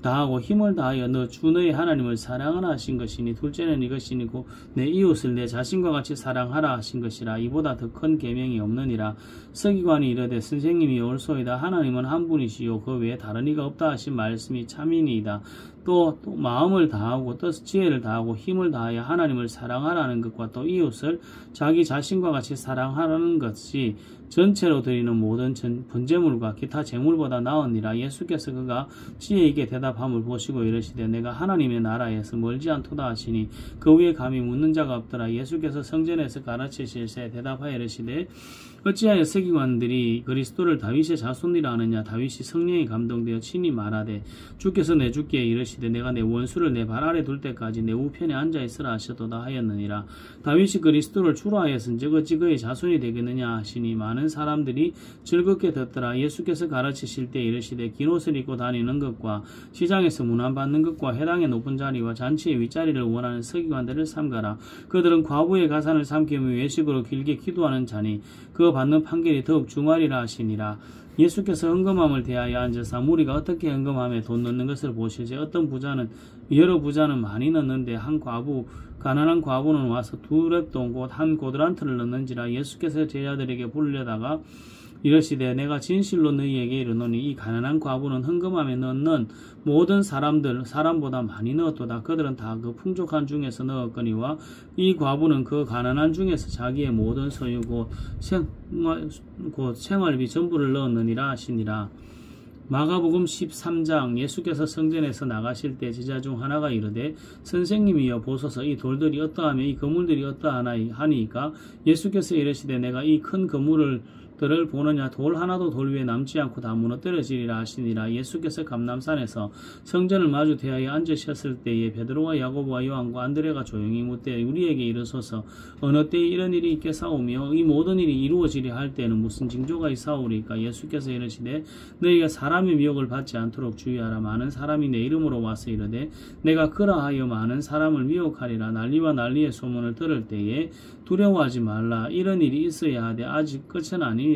다하고 힘을 다하여 너 주 너의 하나님을 사랑하라 하신 것이니 둘째는 이것이니고 내 이웃을 내 자신과 같이 사랑하라 하신 것이라. 이보다 더 큰 계명이 없느니라. 서기관이 이르되 선생님이 옳소이다. 하나님은 한 분이시요 그 외에 다른 이가 없다 하신 말씀이 참이니이다. 또 마음을 다하고 지혜를 다하고 힘을 다하여 하나님을 사랑하라는 것과 또 이웃을 자기 자신과 같이 사랑하라는 것이 전체로 드리는 모든 번제물과 기타 제물보다 나으니라. 예수께서 그가 지혜 있게 대답함을 보시고 이르시되 내가 하나님의 나라에서 멀지 않도다 하시니 그 위에 감히 묻는 자가 없더라. 예수께서 성전에서 가르치실새 대답하여 이르시되 어찌하여 서기관들이 그리스도를 다윗의 자손이라 하느냐? 다윗이 성령에 감동되어 친히 말하되 주께서 내 주께 이르시되 내가 내 원수를 내 발 아래 둘 때까지 내 우편에 앉아 있으라 하셨도다 하였느니라. 다윗이 그리스도를 주로 하였은즉 어찌 그의 자손이 되겠느냐 하시니 많은 사람들이 즐겁게 듣더라. 예수께서 가르치실 때 이르시되 긴 옷을 입고 다니는 것과 시장에서 문안받는 것과 회당의 높은 자리와 잔치의 윗자리를 원하는 서기관들을 삼가라. 그들은 과부의 가산을 삼키며 외식으로 길게 기도하는 자니 그 받는 판결이 더욱 중하리라 하시니라. 예수께서 헌금함을 대하여 앉아서 무리가 어떻게 헌금함에 돈 넣는 것을 보시지 여러 부자는 많이 넣는데 가난한 과부는 와서 2렙돈 곧 한 고드란트를 넣는지라. 예수께서 제자들에게 부르려다가 이르시되 내가 진실로 너희에게 이르노니 이 가난한 과부는 헌금함에 넣는 모든 사람보다 많이 넣었도다. 그들은 다 그 풍족한 중에서 넣었거니와 이 과부는 그 가난한 중에서 자기의 모든 소유 곧 생활비 전부를 넣었느니라 하시니라. 마가복음 13장. 예수께서 성전에서 나가실 때 제자 중 하나가 이르되 선생님이여 보소서 이 돌들이 어떠하며 이 건물들이 어떠하나이까? 예수께서 이르시되 내가 이 큰 건물을 보느냐? 돌 하나도 돌 위에 남지 않고 다 무너뜨려지리라 하시니라. 예수께서 감람산에서 성전을 마주 대하여 앉으셨을 때에 베드로와 야고보와 요한과 안드레가 조용히 묻되 우리에게 이르소서 어느 때에 이런 일이 있겠사오며 이 모든 일이 이루어지리 할 때에는 무슨 징조가 있사오리까? 예수께서 이르시되 너희가 사람의 미혹을 받지 않도록 주의하라. 많은 사람이 내 이름으로 와서 이르되 내가 그러하여 많은 사람을 미혹하리라. 난리와 난리의 소문을 들을 때에 두려워하지 말라. 이런 일이 있어야 하되 아직 끝은 아니니라.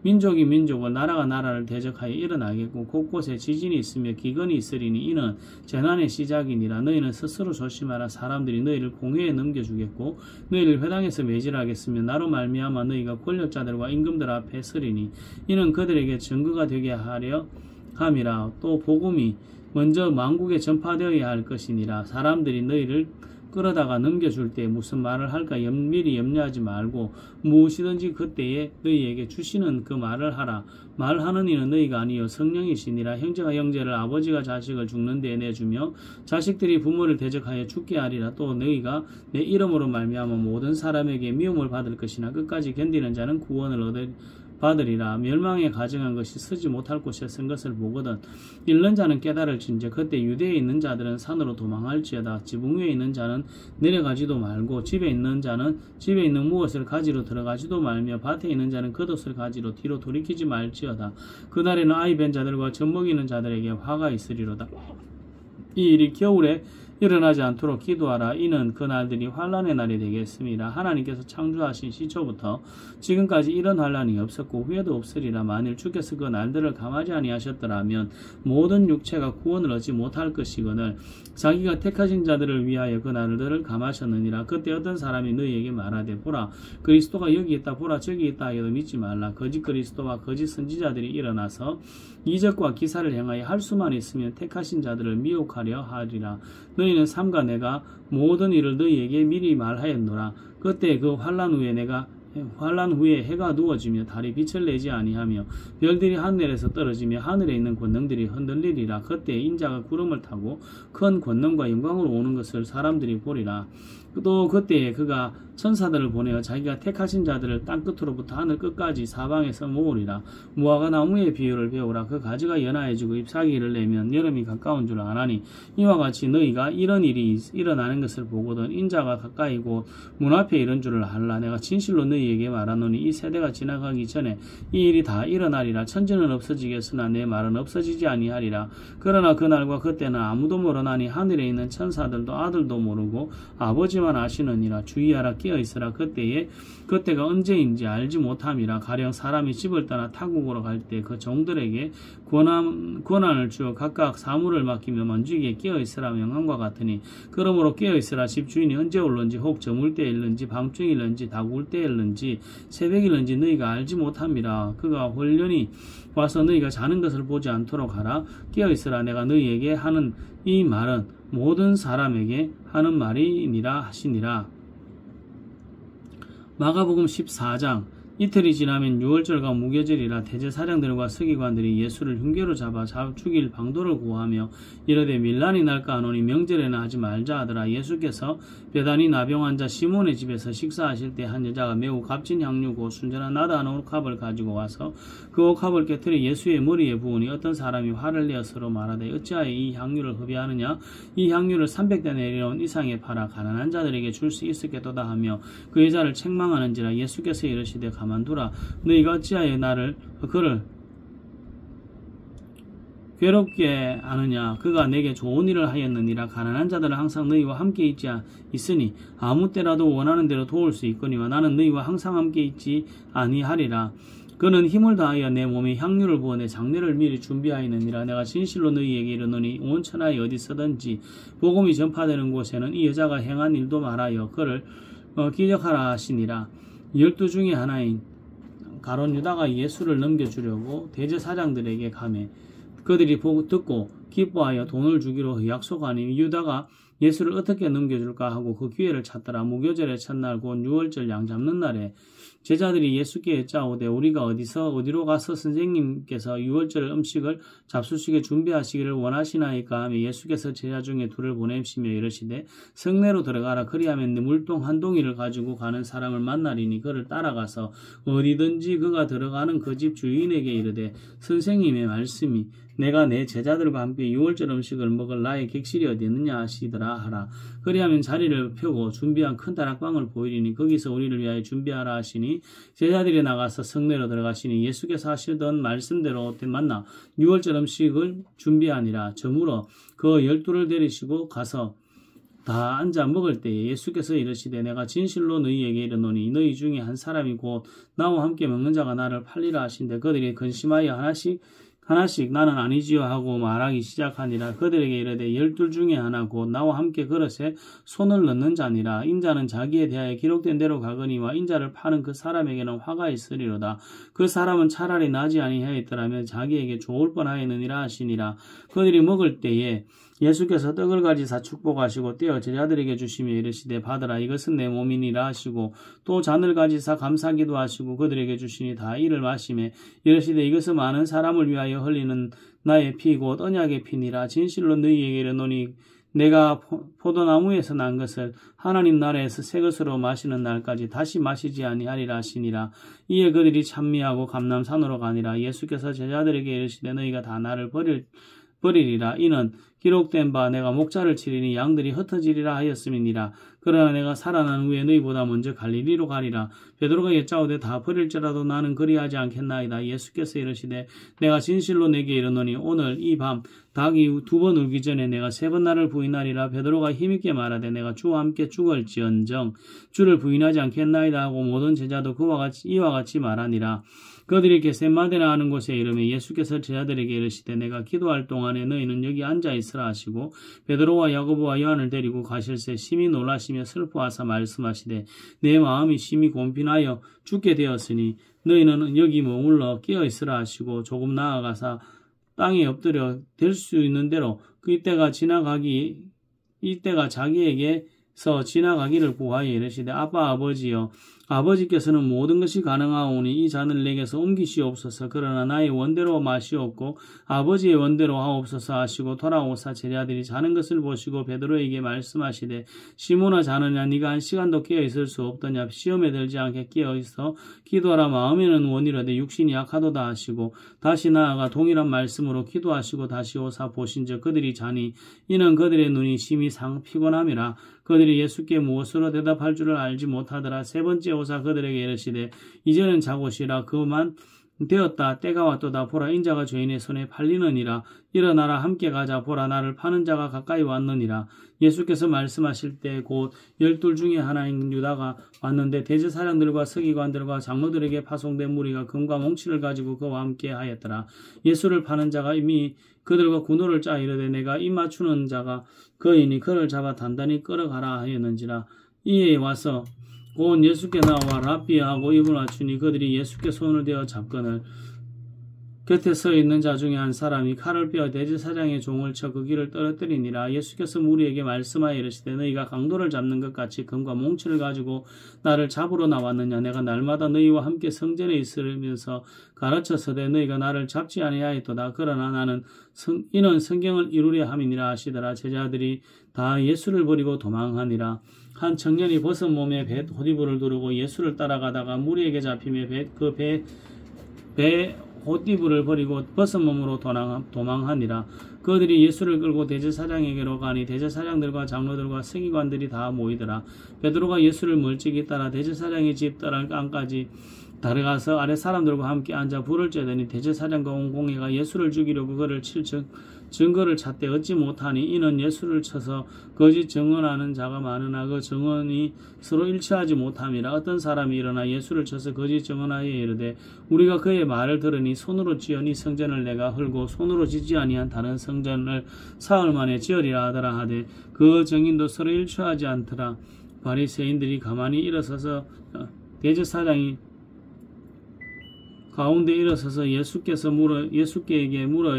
민족이 민족을 나라가 나라를 대적하여 일어나겠고 곳곳에 지진이 있으며 기근이 있으리니 이는 재난의 시작이니라. 너희는 스스로 조심하라. 사람들이 너희를 공회에 넘겨주겠고 너희를 회당에서 매질하겠으며 나로 말미암아 너희가 권력자들과 임금들 앞에 서리니 이는 그들에게 증거가 되게 하려 함이라. 또 복음이 먼저 만국에 전파되어야 할 것이니라. 사람들이 너희를 끌어다가 넘겨줄 때 무슨 말을 할까 미리 염려하지 말고 무엇이든지 그때에 너희에게 주시는 그 말을 하라. 말하는 이는 너희가 아니요 성령이시니라. 형제가 형제를 아버지가 자식을 죽는 데에 내주며 자식들이 부모를 대적하여 죽게 하리라. 또 너희가 내 이름으로 말미암아 모든 사람에게 미움을 받을 것이나 끝까지 견디는 자는 구원을 받으리라. 멸망에 가증한 것이 서지 못할 곳에 쓴 것을 보거든 읽는 자는 깨달을진저 그때 유대에 있는 자들은 산으로 도망할지어다. 지붕 위에 있는 자는 내려가지도 말고 집에 있는 자는 집에 있는 무엇을 가지러 들어가지도 말며 밭에 있는 자는 겉옷을 가지러 뒤로 돌이키지 말지어다. 그날에는 아이 뵌 자들과 젖먹이는 자들에게 화가 있으리로다. 이 일이 겨울에 일어나지 않도록 기도하라. 이는 그 날들이 환난의 날이 되겠습니다. 하나님께서 창조하신 시초부터 지금까지 이런 환난이 없었고 후에도 없으리라. 만일 주께서 그 날들을 감하지 아니하셨더라면 모든 육체가 구원을 얻지 못할 것이거늘 자기가 택하신 자들을 위하여 그 날들을 감하셨느니라. 그때 어떤 사람이 너희에게 말하되 보라 그리스도가 여기 있다 보라 저기 있다 하여도 믿지 말라. 거짓 그리스도와 거짓 선지자들이 일어나서 이적과 기사를 행하여 할 수만 있으면 택하신 자들을 미혹하려 하리라. 너희는 삼가 내가 모든 일을 너희에게 미리 말하였노라. 그때 그 환난 후에 해가 누워지며 달이 빛을 내지 아니하며 별들이 하늘에서 떨어지며 하늘에 있는 권능들이 흔들리리라. 그때 인자가 구름을 타고 큰 권능과 영광으로 오는 것을 사람들이 보리라. 또 그때에 그가 천사들을 보내어 자기가 택하신 자들을 땅끝으로부터 하늘 끝까지 사방에서 모으리라. 무화과 나무의 비유를 배우라. 그 가지가 연하해지고 잎사귀를 내면 여름이 가까운 줄 아나니 이와 같이 너희가 이런 일이 일어나는 것을 보거든 인자가 가까이고 문 앞에 이런 줄을 알라. 내가 진실로 너희에게 말하노니 이 세대가 지나가기 전에 이 일이 다 일어나리라. 천지는 없어지겠으나 내 말은 없어지지 아니하리라. 그러나 그날과 그때는 아무도 모르나니 하늘에 있는 천사들도 아들도 모르고 아버지만 아시느니라. 주의하라. 깨어있으라. 그때가 언제인지 알지 못함이라. 가령 사람이 집을 떠나 타국으로 갈 때 그 종들에게 권한을 주어 각각 사물을 맡기며 만주에게 깨어있으라 명함과 같으니 그러므로 깨어있으라. 집주인이 언제 올는지 혹 저물 때일는지 밤중일는지 다구울 때일는지 새벽일는지 너희가 알지 못함이라. 그가 홀련히 와서 너희가 자는 것을 보지 않도록 하라. 깨어있으라. 내가 너희에게 하는 이 말은 모든 사람에게 하는 말이니라 하시니라. 마가복음 14장. 이틀이 지나면 유월절과 무교절이라 대제사장들과 서기관들이 예수를 흉계로 잡아 죽일 방도를 구하며 이르되 밀란이 날까 하노니 명절에는 하지 말자 하더라. 예수께서 베다니 나병 환자 시몬의 집에서 식사하실 때 한 여자가 매우 값진 향유고 순전한 나다한 옥합을 가지고 와서 그 옥합을 깨뜨려 예수의 머리에 부으니 어떤 사람이 화를 내어 서로 말하되 어찌하여 이 향유를 흡야하느냐. 이 향유를 300대 내려온 이상에 팔아 가난한 자들에게 줄 수 있었겠도다 하며 그 여자를 책망하는지라. 예수께서 이르시되 가만두라. 너희가 어찌하여 그를 괴롭게 하느냐. 그가 내게 좋은 일을 하였느니라. 가난한 자들은 항상 너희와 함께 있으니 아무 때라도 원하는 대로 도울 수 있거니와 나는 너희와 항상 함께 있지 아니하리라. 그는 힘을 다하여 내 몸에 향유를 부어 내 장례를 미리 준비하였느니라. 내가 진실로 너희에게 이르노니 온 천하에 어디서든지 복음이 전파되는 곳에는 이 여자가 행한 일도 말하여 그를 기적하라 하시니라. 12 중에 하나인 가룟 유다가 예수를 넘겨주려고 대제사장들에게 가매 그들이 듣고 기뻐하여 돈을 주기로 약속하니 유다가 예수를 어떻게 넘겨줄까 하고 그 기회를 찾더라. 무교절의 첫날 곧 유월절 양 잡는 날에 제자들이 예수께 여짜오되 우리가 어디로 가서 선생님께서 유월절 음식을 잡수시게 준비하시기를 원하시나이까 하며 예수께서 제자 중에 둘을 보내시며 이르시되 성내로 들어가라. 그리하면 물동 한 동이를 가지고 가는 사람을 만나리니 그를 따라가서 어디든지 그가 들어가는 그 집 주인에게 이르되 선생님의 말씀이 내가 내 제자들과 함께 유월절 음식을 먹을 나의 객실이 어디 있느냐 하시더라 하라. 그리하면 자리를 펴고 준비한 큰 다락방을 보이리니 거기서 우리를 위하여 준비하라 하시니 제자들이 나가서 성내로 들어가시니 예수께서 하시던 말씀대로 만나 유월절 음식을 준비하니라. 저물어 그 12를 데리시고 가서 다 앉아 먹을 때에 예수께서 이르시되 내가 진실로 너희에게 이르노니 너희 중에 한 사람이 곧 나와 함께 먹는 자가 나를 팔리라 하신데 그들이 근심하여 하나씩 나는 아니지요 하고 말하기 시작하니라. 그들에게 이르되 12 중에 하나 곧 나와 함께 그릇에 손을 넣는 자니라. 인자는 자기에 대하여 기록된 대로 가거니와 인자를 파는 그 사람에게는 화가 있으리로다. 그 사람은 차라리 나지 아니하였더라면 자기에게 좋을 뻔하였느니라 하시니라. 그들이 먹을 때에 예수께서 떡을 가지사 축복하시고 떼어 제자들에게 주시며 이르시되 받으라 이것은 내 몸이니라 하시고 또 잔을 가지사 감사기도 하시고 그들에게 주시니 다 이를 마시매 이르시되 이것은 많은 사람을 위하여 흘리는 나의 피 곧 언약의 피니라. 진실로 너희에게 이르노니 내가 포도나무에서 난 것을 하나님 나라에서 새 것으로 마시는 날까지 다시 마시지 아니하리라 하시니라. 이에 그들이 찬미하고 감람산으로 가니라. 예수께서 제자들에게 이르시되 너희가 다 나를 버리리라. 이는 기록된 바 내가 목자를 치리니 양들이 흩어지리라 하였음이니라. 그러나 내가 살아난 후에 너희보다 먼저 갈릴리로 가리라. 베드로가 여짜오되 다 버릴지라도 나는 그리하지 않겠나이다. 예수께서 이르시되 내가 진실로 내게 이르노니 오늘 이 밤 닭이 2번 울기 전에 내가 3번 나를 부인하리라. 베드로가 힘있게 말하되 내가 주와 함께 죽을지언정 주를 부인하지 않겠나이다 하고 모든 제자도 이와 같이 말하니라. 그들이 겟세마네라 하는 곳에 이르매 예수께서 제자들에게 이르시되 내가 기도할 동안에 너희는 여기 앉아 있으라 하시고 베드로와 야고보와 요한을 데리고 가실새 심히 놀라시며 슬퍼하사 말씀하시되 내 마음이 심히 곤빈하여 죽게 되었으니 너희는 여기 머물러 깨어 있으라 하시고 조금 나아가사 땅에 엎드려 될 수 있는 대로 이때가 자기에게서 지나가기를 구하여 이르시되 아빠 아버지여 아버지께서는 모든 것이 가능하오니 이 잔을 내게서 옮기시옵소서. 그러나 나의 원대로 마시옵고 아버지의 원대로 하옵소서 하시고 돌아오사 제자들이 자는 것을 보시고 베드로에게 말씀하시되 시몬아 자느냐 네가 한 시간도 깨어 있을 수 없더냐. 시험에 들지 않게 깨어 있어 기도하라. 마음에는 원이라되 육신이 약하도다 하시고 다시 나아가 동일한 말씀으로 기도하시고 다시 오사 보신즉 그들이 자니 이는 그들의 눈이 심히 피곤함이라. 그들이 예수께 무엇으로 대답할 줄을 알지 못하더라. 3번째 오사 그들에게 이르시되 이제는 자고 쉬라. 그만 되었다. 때가 왔도다. 보라 인자가 죄인의 손에 팔리느니라. 일어나라 함께 가자. 보라 나를 파는 자가 가까이 왔느니라. 예수께서 말씀하실 때 곧 12 중에 하나인 유다가 왔는데 대제사장들과 서기관들과 장로들에게 파송된 무리가 금과 몽치를 가지고 그와 함께 하였더라. 예수를 파는 자가 이미 그들과 군호를 짜 이르되 내가 입 맞추는 자가 그이니 그를 잡아 단단히 끌어가라 하였는지라. 이에 와서 곧 예수께 나와 랍비 하고 입을 맞추니 그들이 예수께 손을 대어 잡거늘 곁에 서 있는 자 중에 한 사람이 칼을 빼어 대제사장의 종을 쳐 그 귀를 떨어뜨리니라. 예수께서 무리에게 말씀하여 이르시되 너희가 강도를 잡는 것 같이 금과 몽치를 가지고 나를 잡으러 나왔느냐. 내가 날마다 너희와 함께 성전에 있으면서 가르쳤으되 너희가 나를 잡지 아니하였도다. 그러나 나는 이는 성경을 이루려 함이니라 하시더라. 제자들이 다 예수를 버리고 도망하니라. 한 청년이 벗은 몸에 돛이불을 두르고 예수를 따라가다가 무리에게 잡히며 배 돛이불을 버리고 벗은 몸으로 도망하니라. 그들이 예수를 끌고 대제사장에게로 가니 대제사장들과 장로들과 서기관들이 다 모이더라. 베드로가 예수를 멀찍이 따라 대제사장의 집 안까지 달아가서 아래 사람들과 함께 앉아 불을 쬐더니 대제사장과 온 공회가 예수를 죽이려고 그를 칠 증거를 찾되 얻지 못하니 이는 예수를 쳐서 거짓 증언하는 자가 많으나 그 증언이 서로 일치하지 못함이라. 어떤 사람이 일어나 예수를 쳐서 거짓 증언하여 이르되 우리가 그의 말을 들으니 손으로 지으니 성전을 내가 헐고 손으로 짓지 아니한 다른 성전을 사흘 만에 지으리라 하더라 하되 그 증인도 서로 일치하지 않더라. 바리새인들이 가만히 일어서서 대제사장이 가운데 일어서서 예수께에게 물어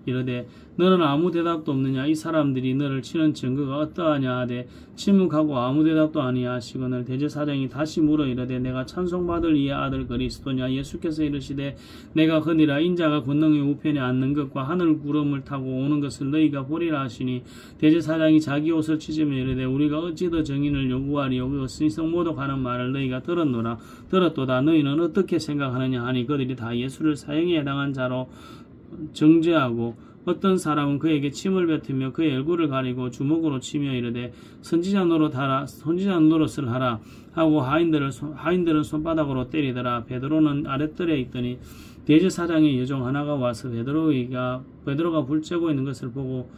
이르되 너는 아무 대답도 없느냐. 이 사람들이 너를 치는 증거가 어떠하냐 하되 침묵하고 아무 대답도 아니하시거늘 대제사장이 다시 물어 이르되 내가 찬송받을 이의 아들 그리스도냐. 예수께서 이르시되 내가 거니라. 인자가 권능의 우편에 앉는 것과 하늘 구름을 타고 오는 것을 너희가 보리라 하시니 대제사장이 자기 옷을 찢으며 이르되 우리가 어찌 더 증인을 요구하리요. 그 신성모독하는 말을 너희가 들었도다. 너희는 어떻게 생각하느냐 하니 그들이 다 예수를 사형에 해당한 자로 정죄하고 어떤 사람은 그에게 침을 뱉으며 그의 얼굴을 가리고 주먹으로 치며 이르되 선지자 노릇을 하라 하고 하인들은 손바닥으로 때리더라. 베드로는 아랫뜰에 있더니 대제사장의 여종 하나가 와서 베드로가 불 쬐고 있는 것을 보고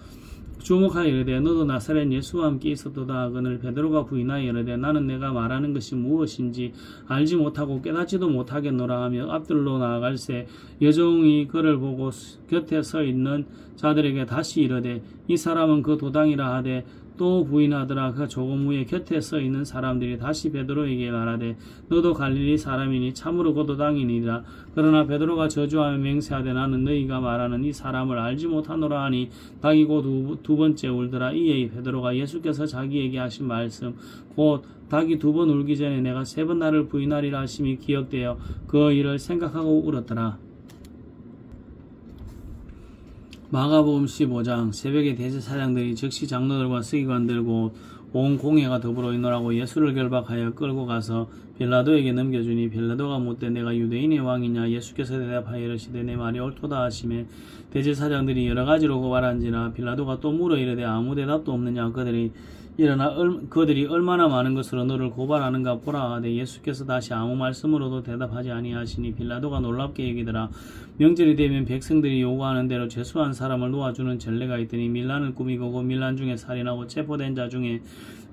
주목하여 이르되 너도 나사렛 예수와 함께 있었도다 하거늘 베드로가 부인하여 이르되 나는 내가 말하는 것이 무엇인지 알지 못하고 깨닫지도 못하겠노라 하며 앞들로 나아갈새 여종이 그를 보고 곁에 서 있는 자들에게 다시 이르되 이 사람은 그 도당이라 하되 또 부인하더라. 그 조금 후에 곁에 서 있는 사람들이 다시 베드로에게 말하되 너도 갈릴리 사람이니 참으로 그 도당이니라. 그러나 베드로가 저주하며 맹세하되 나는 너희가 말하는 이 사람을 알지 못하노라 하니 닭이 곧 두 번째 울더라. 이에 베드로가 예수께서 자기에게 하신 말씀 곧 닭이 2번 울기 전에 내가 3번 나를 부인하리라 하심이 기억되어 그 일을 생각하고 울었더라. 마가복음 15장. 새벽에 대제사장들이 즉시 장로들과 서기관들 곧 온 공회가 더불어 있노라고 예수를 결박하여 끌고 가서 빌라도에게 넘겨주니 빌라도가 묻되 내가 유대인의 왕이냐. 예수께서 대답하여 이르시되 내 말이 옳도다 하시매 대제사장들이 여러 가지로 고발한지라 빌라도가 또 물어 이르되 아무 대답도 없느냐. 그들이 얼마나 많은 것으로 너를 고발하는가 보라 하되 예수께서 다시 아무 말씀으로도 대답하지 아니하시니 빌라도가 놀랍게 여기더라. 명절이 되면 백성들이 요구하는 대로 죄수한 사람을 놓아주는 전례가 있더니 밀란을 꾸미고 그 밀란 중에 살인하고 체포된 자 중에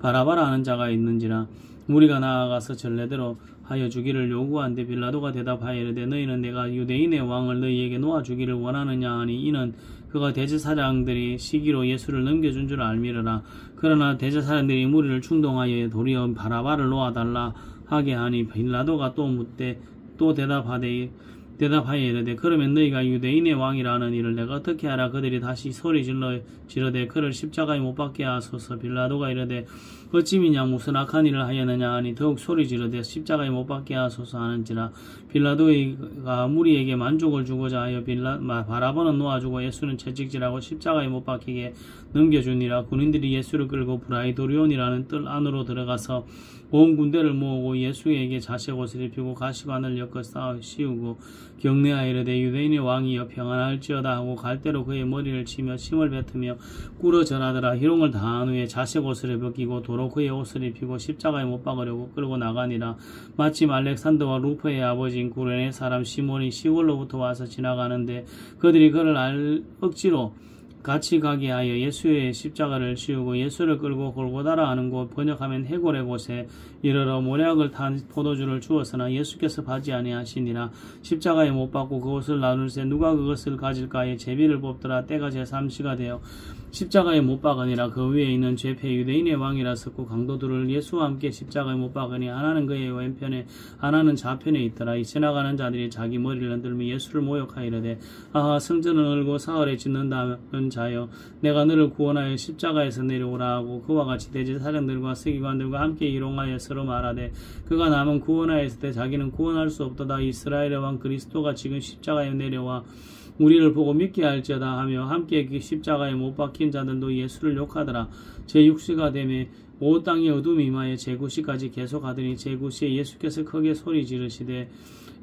바라바라 하는 자가 있는지라. 우리가 나아가서 전례대로 하여 주기를 요구한데 빌라도가 대답하여 이르되 너희는 내가 유대인의 왕을 너희에게 놓아주기를 원하느냐 하니 이는 그가 대제사장들이 시기로 예수를 넘겨준 줄 알미르라. 그러나 대제사장들이 무리를 충동하여 도리어 바라바를 놓아달라 하게 하니 빌라도가 또 묻되 또 대답하여 이르되 그러면 너희가 유대인의 왕이라는 일을 내가 어떻게 하라. 그들이 다시 소리 지르되 그를 십자가에 못 박게 하소서. 빌라도가 이르되 어찌미냐 무슨 악한 일을 하였느냐 하니 더욱 소리 지르되 십자가에 못 박게 하소서 하는지라. 빌라도가 무리에게 만족을 주고자 하여 바라바는 놓아주고 예수는 채찍질하고 십자가에 못 박히게 넘겨주니라. 군인들이 예수를 끌고 브라이도리온이라는 뜰 안으로 들어가서 온 군대를 모으고 예수에게 자색옷을 입히고 가시관을 엮어 씌우고 경내하여 이르되 유대인의 왕이여 평안할지어다 하고 갈대로 그의 머리를 치며 침을 뱉으며 꿇어 절하더라. 희롱을 다한 후에 자색옷을 벗기고 도로 그의 옷을 입히고 십자가에 못 박으려고 끌고 나가니라. 마침 알렉산더와 루프의 아버지인 구레네 사람 시몬이 시골로부터 와서 지나가는데 그들이 그를 억지로 같이 가게 하여 예수의 십자가를 씌우고 예수를 끌고 골고다라 하는 곳 번역하면 해골의 곳에 이르러 모략을 탄 포도주를 주었으나 예수께서 받지 아니하시니라. 십자가에 못 박고 그것을 나눌세 누가 그것을 가질까에 제비를 뽑더라. 때가 제3시가 되어 십자가에 못 박으니라. 그 위에 있는 죄패 유대인의 왕이라 섰고 강도들을 예수와 함께 십자가에 못 박으니 하나는 그의 왼편에 하나는 좌편에 있더라. 이 지나가는 자들이 자기 머리를 흔들며 예수를 모욕하여 이르되 아하 성전을 얼고 사흘에 짓는다는 자여 내가 너를 구원하여 십자가에서 내려오라 하고 그와 같이 대제사장들과 서기관들과 함께 희롱하여 서로 말하되 그가 남은 구원하였을 때 자기는 구원할 수 없도다. 이스라엘의 왕 그리스도가 지금 십자가에 내려와 우리를 보고 믿게 할지어다 하며 함께 그 십자가에 못 박힌 자들도 예수를 욕하더라. 제6시가 되매 온 땅에 어둠이 임하여 제9시까지 계속하더니 제9시에 예수께서 크게 소리 지르시되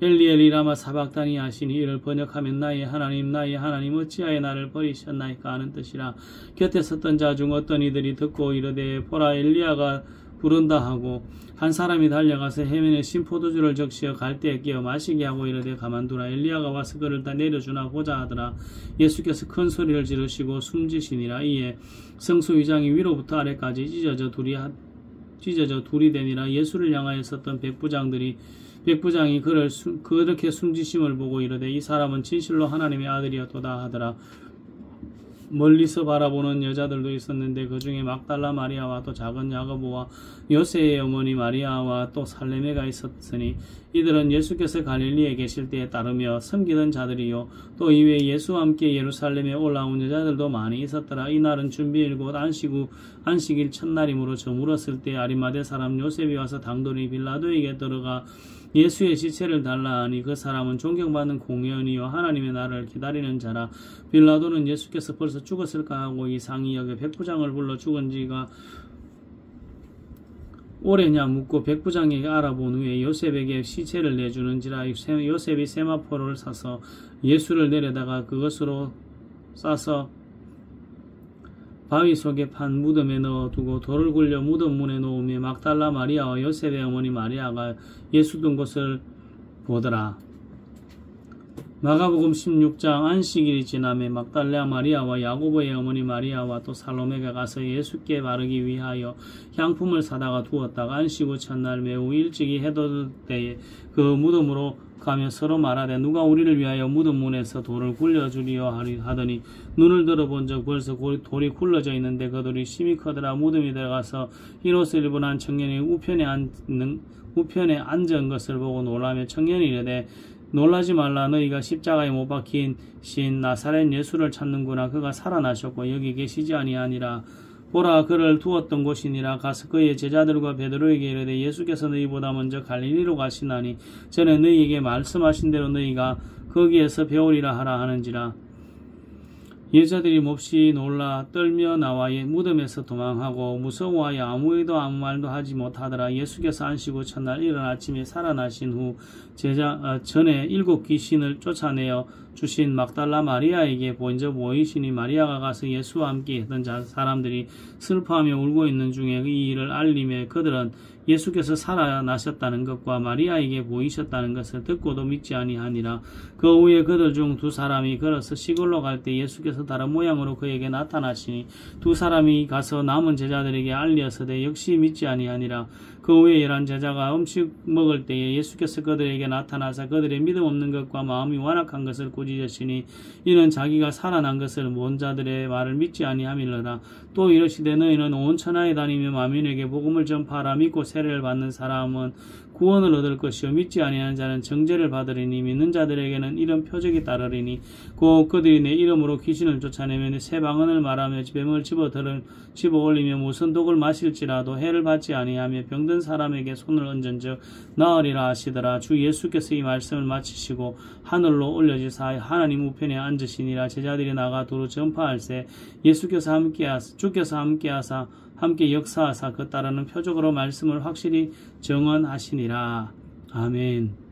엘리 엘리 라마 사박다니 하시니 이를 번역하면 나의 하나님 어찌하여 나를 버리셨나이까 하는 뜻이라. 곁에 섰던 자 중 어떤 이들이 듣고 이르되 보라 엘리야가 부른다 하고 한 사람이 달려가서 해면에 신포도주를 적시어 갈대에 끼어 마시게 하고 이르되 가만두라. 엘리야가 와서 그를 다 내려주나 보자 하더라. 예수께서 큰 소리를 지르시고 숨지시니라. 이에 성소 위장이 위로부터 아래까지 찢어져 둘이 되니라. 예수를 향하여 섰던 백부장이 그를 그렇게 숨지심을 보고 이르되 이 사람은 진실로 하나님의 아들이었도다 하더라. 멀리서 바라보는 여자들도 있었는데 그 중에 막달라 마리아와 또 작은 야고보와 요새의 어머니 마리아와 또 살레메가 있었으니 이들은 예수께서 갈릴리에 계실 때에 따르며 섬기던 자들이요 또 이외에 예수와 함께 예루살렘에 올라온 여자들도 많이 있었더라. 이날은 준비일 곧 안식일 첫날이므로 저물었을 때 아리마대 사람 요셉이 와서 당돌이 빌라도에게 들어가 예수의 시체를 달라 하니 그 사람은 존경받는 공회원이요 하나님의 나라를 기다리는 자라. 빌라도는 예수께서 벌써 죽었을까 하고 이상히 여겨 백부장을 불러 죽은 지가 오래냐 묻고 백부장에게 알아본 후에 요셉에게 시체를 내주는지라. 요셉이 세마포를 사서 예수를 내려다가 그것으로 싸서 바위 속에 판 무덤에 넣어두고 돌을 굴려 무덤 문에 놓으며 막달라 마리아와 요셉의 어머니 마리아가 예수 둔 곳을 보더라. 마가복음 16장 안식일이 지나매 막달라 마리아와 야고보의 어머니 마리아와 또 살로메가 가서 예수께 바르기 위하여 향품을 사다가 두었다가 안식 후 첫날 매우 일찍이 해돋을 때에 그 무덤으로 가며 서로 말하되 누가 우리를 위하여 무덤 문에서 돌을 굴려주리요 하더니 눈을 들어본즉 벌써 돌이 굴러져 있는데 그 돌이 심히 크더라. 무덤에 들어가서 흰옷을 입은 한 청년이 우편에 앉은 것을 보고 놀라며 청년이 이르되 놀라지 말라. 너희가 십자가에 못 박힌 신 나사렛 예수를 찾는구나. 그가 살아나셨고 여기 계시지 아니하니라. 보라 그를 두었던 곳이니라. 가서 그의 제자들과 베드로에게 이르되 예수께서 너희보다 먼저 갈릴리로 가시나니 전에 너희에게 말씀하신 대로 너희가 거기에서 배우리라 하라 하는지라. 여자들이 몹시 놀라 떨며 나와 무덤에서 도망하고 무서워하여 아무 말도 하지 못하더라. 예수께서 안식후 첫날 이른 아침에 살아나신 후 전에 7 귀신을 쫓아내어 주신 막달라 마리아에게 먼저 보이시니 마리아가 가서 예수와 함께 있던 사람들이 슬퍼하며 울고 있는 중에 이 일을 알림에 그들은 예수께서 살아나셨다는 것과 마리아에게 보이셨다는 것을 듣고도 믿지 아니하니라. 그 후에 그들 중 2 사람이 걸어서 시골로 갈 때 예수께서 다른 모양으로 그에게 나타나시니 2 사람이 가서 남은 제자들에게 알리었으되 역시 믿지 아니하니라. 그 후에 11 제자가 음식 먹을 때에 예수께서 그들에게 나타나사 그들의 믿음 없는 것과 마음이 완악한 것을 꾸짖으시니 이는 자기가 살아난 것을 본 자들의 말을 믿지 아니함이로라. 또 이르시되 너희는 온 천하에 다니며 만민에게 복음을 전파하라. 믿고 세례를 받는 사람은 구원을 얻을 것이요 믿지 아니하는 자는 정죄를 받으리니 믿는 자들에게는 이런 표적이 따르리니 곧 그들이 내 이름으로 귀신을 쫓아내며 새 방언을 말하며 뱀을 집어 올리며 무슨 독을 마실지라도 해를 받지 아니하며 병든 사람에게 손을 얹은즉 나으리라 하시더라. 주 예수께서 이 말씀을 마치시고 하늘로 올려지사 하나님 우편에 앉으시니라. 제자들이 나가 두루 전파할세 주께서 함께하사 함께 역사하사 그 따르는 표적으로 말씀을 확실히 정언하시니라. 아멘.